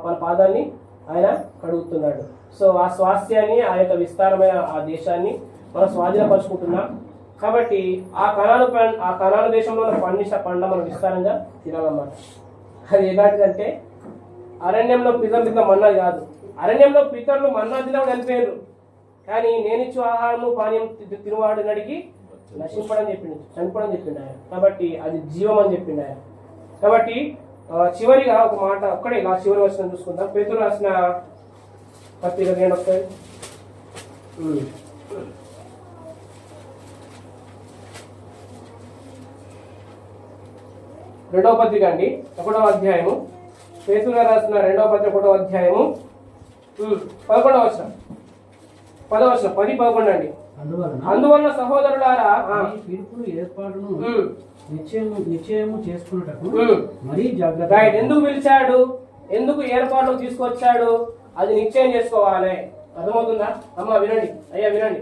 మన పాదాన్ని ఆయన కడుగుతున్నాడు. సో ఆ స్వాస్థ్యాన్ని, ఆ యొక్క విస్తారమైన ఆ దేశాన్ని మనం స్వాధీనపరుచుకుంటున్నాం. కాబట్టి ఆ కనాను దేశంలో పంట మనం విస్తారంగా తినాలన్నమాట. అది ఎలాంటిదంటే అరణ్యంలో పితరులు తిన్న మన్నా కాదు. అరణ్యంలో పితరులు మన్నా తినప్పుడు చనిపోయారు, కానీ నేను ఇచ్చు ఆహారము పానీయం తినవాడు నడికి నశింపడని చెప్పిండు, చనిపోవడం చెప్పిండు ఆయన. కాబట్టి అది జీవం అని చెప్పిండు ఆయన. కాబట్టి చివరిగా ఒక మాట ఒక్కడే ఇలా చివరి వచ్చిన చూసుకుందాం. పేతురు రాసిన పత్రిక నేను వస్తుంది 2వ పత్రిక అండి, 1వ అధ్యాయము. పేతురు గారు రాసిన 2వ పత్రిక 1వ అధ్యాయము 11వ వచనం 10-11 అండి. అందువలన సహోదరులారా పిలుపును ఏర్పాటును నిశ్చయము చేసుకున్నటకు మరీ జాగ్రత్త. రైట్. ఎందుకు పిలిచాడు, ఎందుకు ఏర్పాట్లు తీసుకొచ్చాడు, అది నిశ్చయం చేసుకోవాలి. అర్థమవుతుందా అమ్మ? వినండి అయ్యా, వినండి.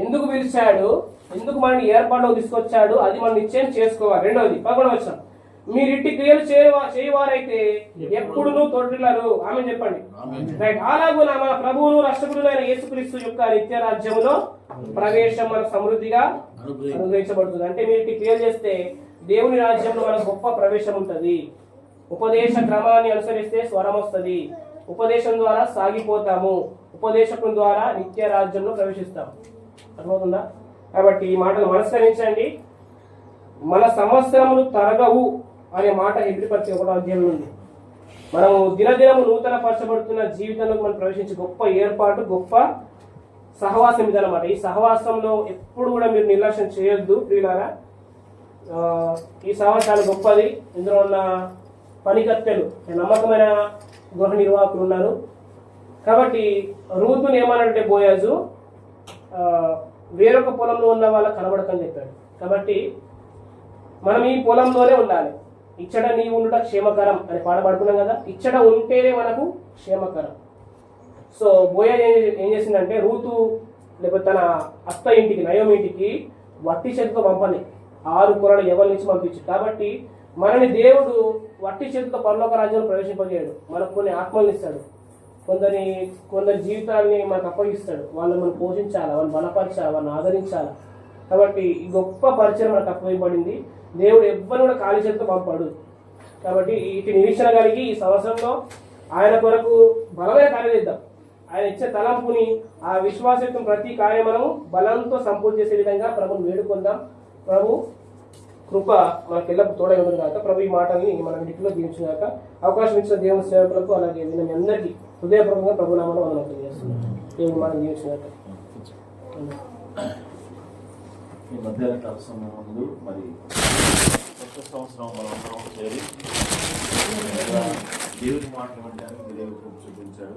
ఎందుకు పిలిచాడు, ఎందుకు మనని ఏర్పాట్లు తీసుకొచ్చాడు, అది మనం నిశ్చయం చేసుకోవాలి. 2వది 11వ వచనం. మీరు ఇట్టి క్రియలు చేయవారైతే ఎప్పుడునూ తొట్టిల్లరు. ఆమె చెప్పండి. రైట్. అలాగూ మన ప్రభువును రక్షకుడైన యేసుక్రీస్తు యొక్క నిత్య రాజ్యములో ప్రవేశం మన సమృద్ధిగా అనుగ్రహించబడుతుంది. అంటే మీరు ఇట్టి క్రియలు చేస్తే దేవుని రాజ్యంలో మనకు గొప్ప ప్రవేశం ఉంటుంది. ఉపదేశ క్రమాన్ని అనుసరిస్తే స్వరం వస్తుంది. ఉపదేశం ద్వారా సాగిపోతాము. ఉపదేశకుని ద్వారా నిత్య రాజ్యంలో ప్రవేశిస్తాము. అర్థమవుతుందా? కాబట్టి ఈ మాటలు మనస్కరించండి. మన సంవత్సరములు తరగవు అనే మాట హెబ్రీ పత్రిక 1వ అధ్యాయంలో ఉంది. మనము దినదినము నూతన పరచబడుతున్న జీవితంలోకి మనం ప్రవేశించే గొప్ప ఏర్పాటు, గొప్ప సహవాసం ఇదన్నమాట. ఈ సహవాసంలో ఎప్పుడు కూడా మీరు నిర్లక్ష్యం చేయొద్దు ప్రియులారా. ఈ సహవాసాలు గొప్పది. ఇందులో ఉన్న పనికత్తెలు నమ్మకమైన గృహ నిర్వాహకులు ఉన్నారు. కాబట్టి రూతుని ఏమనంటే బోయాజు వేరొక పొలంలో ఉన్న వాళ్ళకి కనబడకని చెప్పాడు. కాబట్టి మనం ఈ పొలంలోనే ఉండాలి. ఇచ్చట నీ ఉండుట క్షేమకరం అని పాడబడుకున్నాం కదా. ఇచ్చట ఉంటేనే మనకు క్షేమకరం. సో బోయాజ్ ఏం చేసిందంటే రూతు లేకపోతే తన అత్త ఇంటికి, నయోమి ఇంటికి వట్టి చేతితో పంపని 6 కొరలు ఎవరి నుంచి పంపించు. కాబట్టి మనని దేవుడు వట్టి చేతితో పరలోక రాజ్యంలో ప్రవేశింపజేయడు. మనకు కొన్ని ఆత్మలను ఇస్తాడు, కొందరి జీవితాన్ని మనకు అప్పగిస్తాడు. వాళ్ళని మనం పోషించాలి, వాళ్ళని బలపరచాలి, వాళ్ళని ఆదరించాలి. కాబట్టి ఈ గొప్ప పరిచయం మనకు అప్పగింపబడింది. దేవుడు ఎవ్వరు కూడా ఖాళీ చేతితో పంపాడు. కాబట్టి ఇటు నిరీక్షణ కలిగి ఈ సంవత్సరంలో ఆయన కొరకు బలమైన కార్యం చేద్దాం. ఆయన ఇచ్చే తలంపుని, ఆ విశ్వాసయుక్తం ప్రతి కార్యం మనము బలంతో సంపూర్తి చేసే విధంగా ప్రభుని వేడుకుందాం. ప్రభు కృప మనకు ఎల్లప్పుడు తోడై ఉంది కాక ప్రభు ఈ మాటల్ని మన ఇంటిలో దీవించిన కాక. అవకాశం ఇచ్చిన దేవుని సేవకులకు అలాగే మీ అందరికీ హృదయపూర్వకంగా ప్రభు నామములో వందనాలు చేస్తున్నాం. దేవుని మాట దీవించిన కాక. ఈ మధ్యాహ్న సమయం ముందు మరి కొత్త సంవత్సరం మనందరం చేరి దేవుని మాట వినడానికి దేవుడు చూపించాడు.